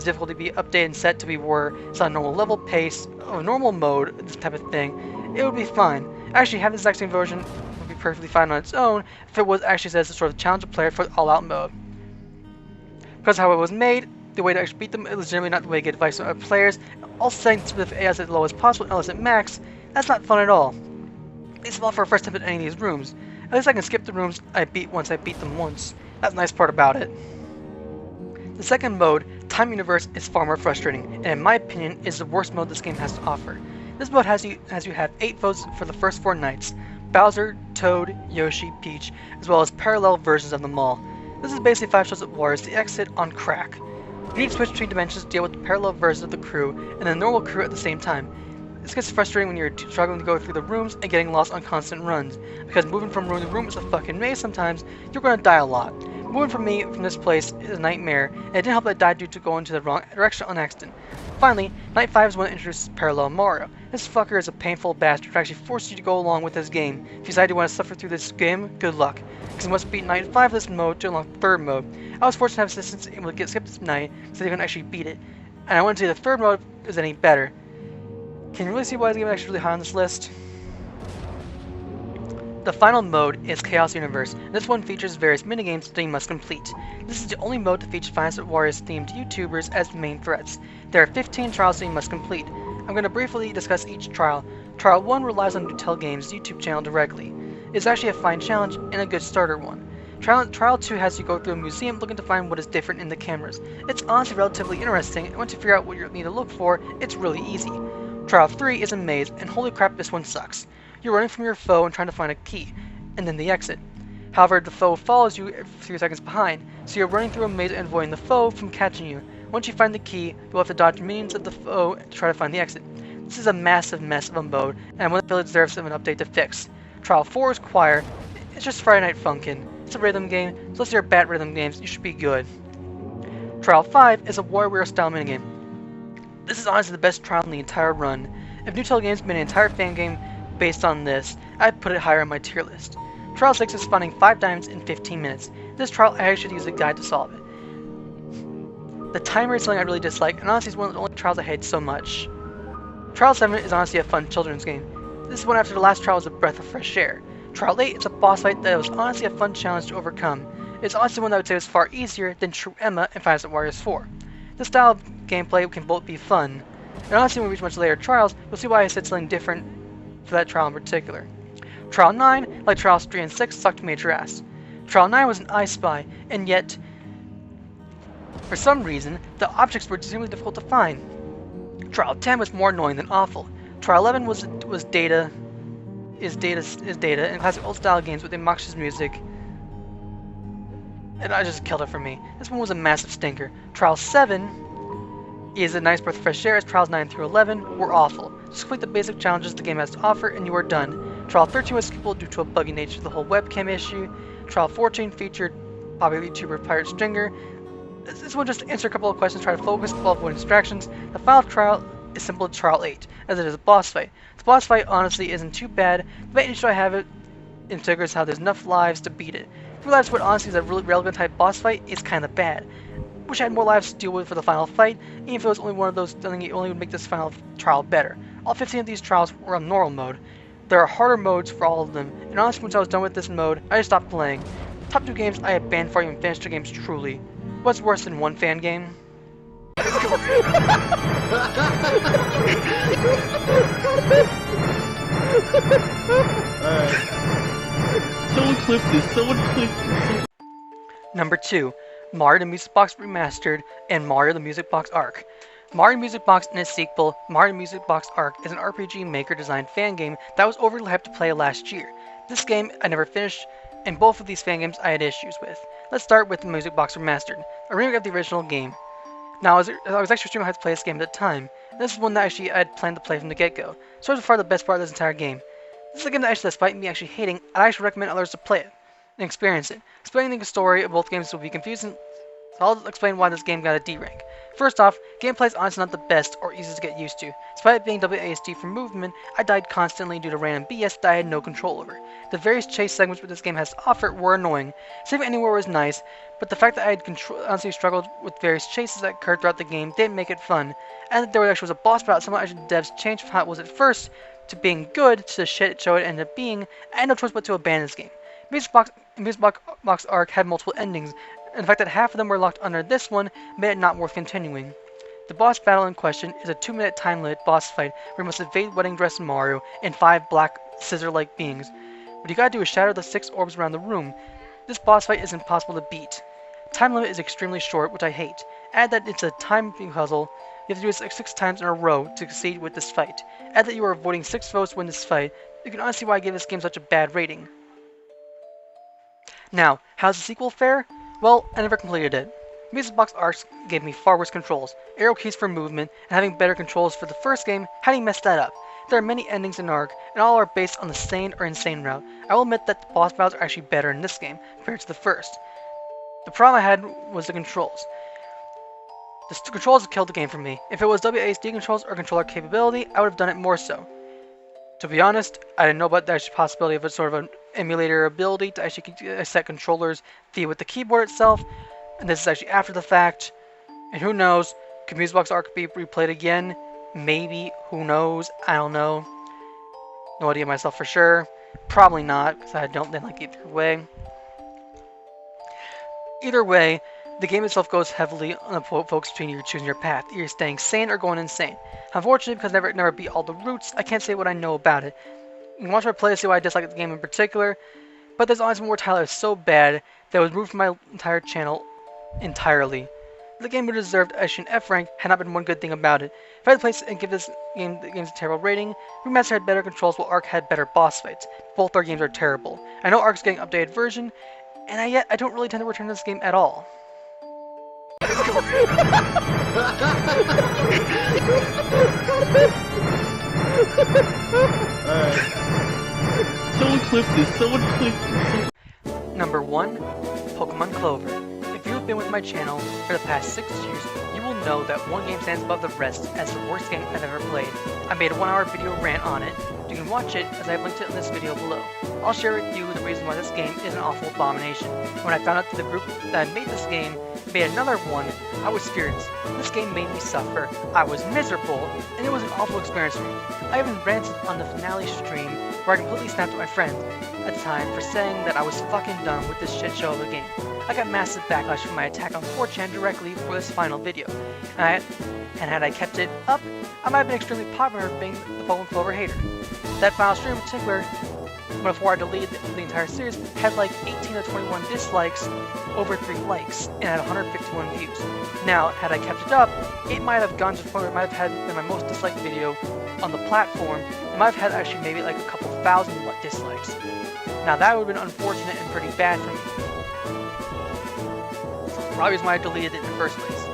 difficulty be updated and set to be where it's on a normal level pace, or normal mode, this type of thing, it would be fine. Actually, having this exact same version would be perfectly fine on its own if it was actually says to sort of challenge a player for the all-out mode. Because how it was made, the way to actually beat them is legitimately not the way to get advice from other players. Also setting the AIs as low as possible and LS at max, that's not fun at all. Least of all for a first attempt at any of these rooms. At least I can skip the rooms I beat once. That's the nice part about it. The second mode, Time Universe, is far more frustrating, and in my opinion is the worst mode this game has to offer. This mode has you have 8 votes for the first 4 nights: Bowser, Toad, Yoshi, Peach, as well as parallel versions of them all. This is basically 5 shows of Warriors the exit on crack. You need to switch between dimensions to deal with the parallel versions of the crew and the normal crew at the same time. This gets frustrating when you're struggling to go through the rooms and getting lost on constant runs, because moving from room to room is a fucking maze sometimes. You're going to die a lot. Moving from this place is a nightmare, and it didn't help that I died due to going to the wrong direction on accident. Finally, Night 5 is when it introduces Parallel Mario. This fucker is a painful bastard who actually forces you to go along with this game. If you decide you want to suffer through this game, good luck, because you must beat Night 5 of this mode to unlock 3rd mode. I was fortunate to have assistance able to get skipped this night, so they can actually beat it. And I want to see the 3rd mode is any better. Can you really see why this game is actually really high on this list? The final mode is Chaos Universe. This one features various minigames that you must complete. This is the only mode to feature Fantasy Warriors themed YouTubers as the main threats. There are 15 trials that you must complete. I'm going to briefly discuss each trial. Trial 1 relies on Nutel Games' YouTube channel directly. It's actually a fine challenge and a good starter one. Trial 2 has you go through a museum looking to find what is different in the cameras. It's honestly relatively interesting, and once you figure out what you need to look for, it's really easy. Trial 3 is a maze, and holy crap, this one sucks. You're running from your foe and trying to find a key, and then the exit. However, the foe follows you a few seconds behind, so you're running through a maze and avoiding the foe from catching you. Once you find the key, you'll have to dodge minions of the foe to try to find the exit. This is a massive mess of a mode, and one that really deserves an update to fix. Trial 4 is Choir. It's just Friday Night Funkin'. It's a rhythm game, so unless you're bad at rhythm games, you should be good. Trial 5 is a Warrior style minigame. This is honestly the best trial in the entire run. If Nutel Games made an entire fan game based on this, I'd put it higher on my tier list. Trial 6 is finding 5 diamonds in 15 minutes. This trial I actually use a guide to solve it. The timer is something I really dislike, and honestly it's one of the only trials I hate so much. Trial 7 is honestly a fun children's game. This one after the last trial was a breath of fresh air. Trial 8 is a boss fight that was honestly a fun challenge to overcome. It's honestly one that I would say was far easier than True Emma and Fantasy Warriors 4. This style of gameplay can both be fun, and honestly when we reach much later trials, you'll see why I said something different for that trial in particular. Trial 9, like Trials 3 and 6, sucked major ass. Trial 9 was an I Spy, and yet, for some reason, the objects were extremely difficult to find. Trial 10 was more annoying than awful. Trial 11 was data, and classic old style games with obnoxious music, and I just killed it for me. This one was a massive stinker. Trial 7 is a nice breath of fresh air, as Trials 9 through 11 were awful. Just complete the basic challenges the game has to offer, and you are done. Trial 13 was skippable due to a buggy nature of the whole webcam issue. Trial 14 featured popular YouTuber Pirate Stringer. This one just answer a couple of questions, try to focus while avoiding distractions. The final trial is simple as Trial 8, as it is a boss fight. The boss fight honestly isn't too bad. The main issue I have it in particular is how there's enough lives to beat it. Realized what honestly is a really railgun type boss fight is kinda bad. Wish I had more lives to deal with for the final fight, even if it was only one of those things it only would make this final trial better. All 15 of these trials were on normal mode. There are harder modes for all of them, and honestly once I was done with this mode, I just stopped playing. Top 2 games I had banned before I even finished the games truly. What's worse than one fan game? Someone clip this. Someone clip this. Number 2, Mario the Music Box Remastered and Mario the Music Box Arc. Mario Music Box and its sequel, Mario Music Box Arc, is an RPG Maker designed fan game that was overly hyped to play last year. This game I never finished, and both of these fan games I had issues with. Let's start with the Music Box Remastered, a remake of the original game. Now, I was actually extremely hyped to play this game at the time. This is one that I had planned to play from the get-go, so far the best part of this entire game. This is a game that actually, despite me actually hating, I actually recommend others to play it and experience it. Explaining the story of both games will be confusing, so I'll explain why this game got a D rank. First off, gameplay is honestly not the best or easiest to get used to. Despite it being WASD for movement, I died constantly due to random BS that I had no control over. The various chase segments which this game has to offer were annoying. Saving anywhere was nice, but the fact that I had honestly struggled with various chases that occurred throughout the game didn't make it fun. And that there actually was a boss battle, some actually devs changed from how it was at first to being good to the shit show it ended up being. I had no choice but to abandon this game. Music Box Arc had multiple endings, and the fact that half of them were locked under this one made it not worth continuing. The boss battle in question is a 2-minute time limit boss fight where you must evade wedding dress Mario and 5 black scissor-like beings. What you gotta do is shatter the 6 orbs around the room. This boss fight is impossible to beat. Time limit is extremely short, which I hate. Add that it's a time puzzle. You have to do this 6 times in a row to succeed with this fight. Add that you are avoiding 6 foes to win this fight. You can honestly see why I gave this game such a bad rating. Now, how's the sequel fare? Well, I never completed it. Music Box Arc gave me far worse controls, arrow keys for movement, and having better controls for the first game, how do you mess that up? There are many endings in Arc, and all are based on the sane or insane route. I will admit that the boss battles are actually better in this game, compared to the first. The problem I had was the controls. The controls killed the game for me. If it was WASD controls or controller capability, I would have done it more so. To be honest, I didn't know about the actual possibility of a sort of an emulator ability to actually set controllers via with the keyboard itself, and this is actually after the fact. And who knows, could Music Box Arc be replayed again? Maybe, who knows, I don't know. No idea myself for sure. Probably not, because I don't then like either way. Either way, the game itself goes heavily on the focus between you choosing your path, either staying sane or going insane. Unfortunately, because I never beat all the routes, I can't say what I know about it. You can watch my play to see why I dislike the game in particular, but there's honestly more Tyler is so bad that it was removed from my entire channel entirely. The game would have deserved actually an F rank had not been one good thing about it. If I had to place and give this game the game's a terrible rating, Remaster had better controls while Arc had better boss fights. Both our games are terrible. I know Arc's getting an updated version, and yet I don't really tend to return to this game at all. Someone clip this. Someone clip this. Number 1, Pokemon Clover. If you have been with my channel for the past 6 years, you will know that one game stands above the rest as the worst game I've ever played. I made a 1-hour video rant on it. You can watch it as I have linked it in this video below. I'll share with you the reason why this game is an awful abomination. When I found out that the group that had made this game made another one, I was furious. This game made me suffer. I was miserable, and it was an awful experience for me. I even ranted on the finale stream where I completely snapped at my friend at the time for saying that I was fucking done with this shit show of a game. I got massive backlash from my attack on 4chan directly for this final video, and had I kept it up, I might have been extremely popular being the Pokemon Clover hater. That final stream in particular, before I deleted the entire series, had like 18 to 21 dislikes, over 3 likes, and had 151 views. Now, had I kept it up, it might have gone to the point where it might have had been my most disliked video on the platform. It might have had actually maybe like a couple thousand dislikes. Now that would have been unfortunate and pretty bad for me. Probably reason why I deleted it in the first place.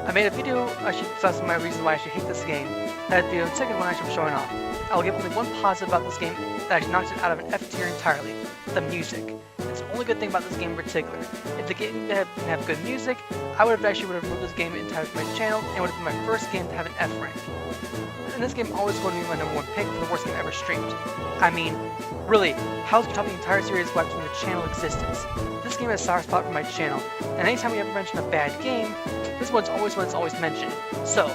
I made a video actually discussing my reasons why I should hate this game. That video, the second one actually I'm showing off. I will give only one positive about this game that actually knocks it out of an F tier entirely: the music. It's the only good thing about this game in particular. If the game didn't have good music, I would have removed this game entirely from my channel, and it would have been my first game to have an F rank. And this game always going to be my #1 pick for the worst game ever streamed. I mean, really, how's you top the entire series wiped from the channel existence? This game is a sour spot for my channel, and anytime we ever mention a bad game, this one's always mentioned. So,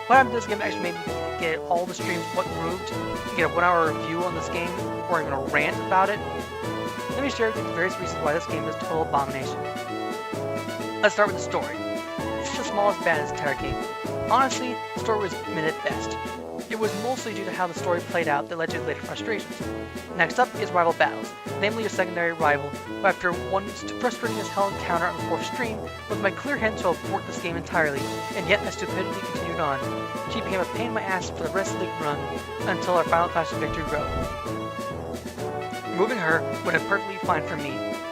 what happened to this game actually made me get all the streams what moved, get a 1-hour review on this game, or even a rant about it. Let me share with you the various reasons why this game is a total abomination. Let's start with the story. This is the smallest bad in this entire game. Honestly, the story was mid at best. It was mostly due to how the story played out that led to later frustrations. Next up is rival battles, namely your secondary rival, who after one frustrating as hell encounter on the 4th stream, was my clear hint to abort this game entirely, and yet as stupidity continued on. She became a pain in my ass for the rest of the run, until our final clash of Victory Road. Removing her would have perfectly fine for me.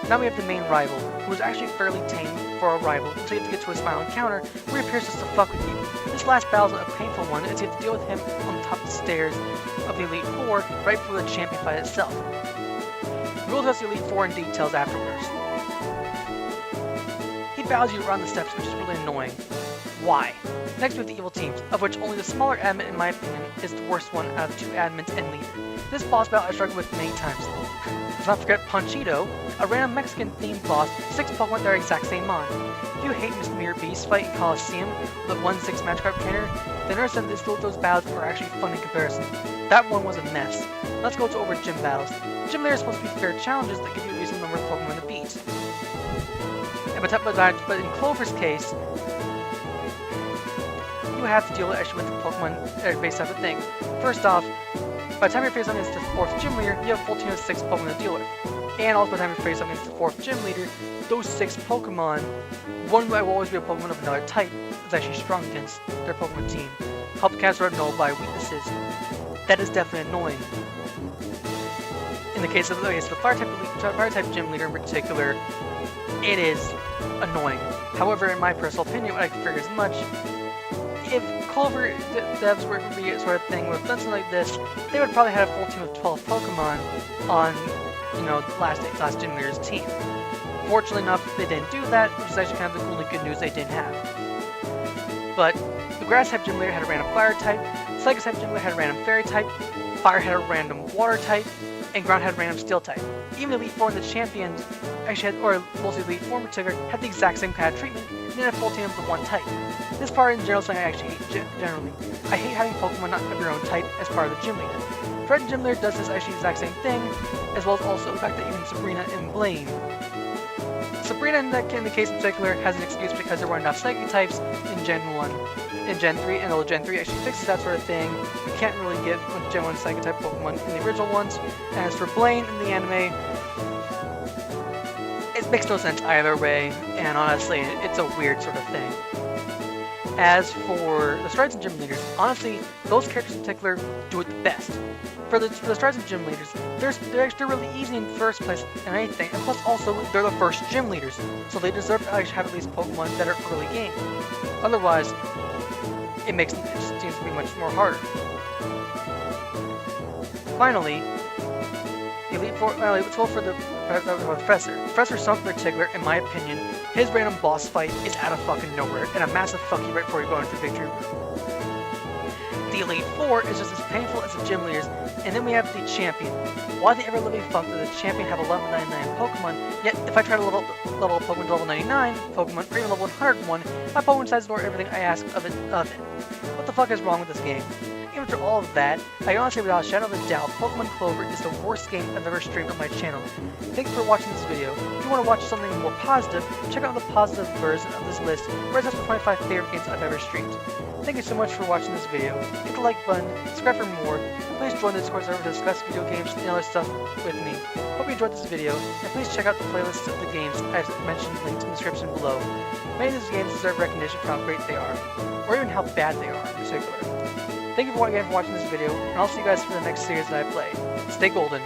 Now we have the main rival, who is actually fairly tame for a rival until you have to get to his final encounter, where he appears just to fuck with you. This last battle is a painful one, as you have to deal with him on the top of the stairs of the Elite Four right before the champion fight itself. We will discuss the Elite Four in details afterwards. He battles you around the steps, which is really annoying. Why? Next we have the evil teams, of which only the smaller admin, in my opinion, is the worst one out of 2 admins and leader. This boss battle I struggled with many times. Let's not forget Ponchito, a random Mexican-themed boss, 6 Pokemon that are exact same mon. If you hate Mr. Mirror Beast fight in Coliseum with a 1/6 Magikarp trainer, then understand that those battles are actually fun in comparison. That one was a mess. Let's go over gym battles. Gym leaders are supposed to be fair challenges that give you a reasonable number of Pokemon to beat. But in Clover's case, you have to deal actually with the Pokemon based type of thing. First off, by the time you're facing against the 4th gym leader, you have a full team of 6 Pokemon to deal with. And also by the time you're facing against the 4th gym leader, those 6 Pokemon, one will always be a Pokemon of another type that's actually strong against their Pokemon team. Help cast or nullify weaknesses. That is definitely annoying. In the case of the fire type gym leader in particular, it is annoying. However, in my personal opinion, what I can figure as much, if Clover devs were to be a sort of thing with something like this, they would probably have a full team of 12 Pokemon on, last gym leader's team. Fortunately enough, they didn't do that, which is actually kind of the only good news they didn't have. But the grass type gym leader had a random fire type, Psychic type gym leader had a random fairy type, fire had a random water type, and ground had a random steel type. Even the Elite Four and the champions actually had, or mostly the Elite Four in particular, had the exact same kind of treatment, and then a full team of the one type. This part in general is something I actually hate generally. I hate having Pokemon not have your own type as part of the gym leader. Fred Gym Leader does this actually exact same thing, as well as also the fact that even Sabrina and Emblem. Sabrina in the case in particular has an excuse because there weren't enough Psychic types in Gen 1. In Gen 3, and though Gen 3 actually fixes that sort of thing, you can't really get Gen 1 Psychic type Pokemon in the original ones. And as for Blaine in the anime, it makes no sense either way, and honestly, it's a weird sort of thing. As for the Strides and Gym Leaders, honestly, those characters in particular do it the best. For the Strides and Gym Leaders, they're really easy in first place and anything, and plus also, they're the first Gym Leaders, so they deserve to actually have at least Pokemon that are early game. Otherwise, it seems to be much more harder. Finally, let's go for the Professor. Professor Stump in particular, in my opinion, his random boss fight is out of fucking nowhere, and a massive fuck you right before you go into Victory Road. The Elite Four is just as painful as the gym leaders, and then we have the champion. Why the ever living fuck does the champion have a level 99 Pokemon, yet if I try to level up Pokemon to level 99 Pokemon, or even level 101, my Pokemon decides to ignore everything I ask of it. What the fuck is wrong with this game? Even after all of that, I honestly without a shadow of a doubt, Pokemon Clover is the worst game I've ever streamed on my channel. Thank you for watching this video. If you want to watch something more positive, check out the positive version of this list, where it has the 25 favorite games I've ever streamed. Thank you so much for watching this video. Hit the like button, subscribe for more, and please join the Discord server to discuss video games and other stuff with me. Hope you enjoyed this video, and please check out the playlists of the games I've mentioned linked in the description below. Many of these games deserve recognition for how great they are, or even how bad they are in particular. Thank you again for watching this video, and I'll see you guys for the next series that I play. Stay golden.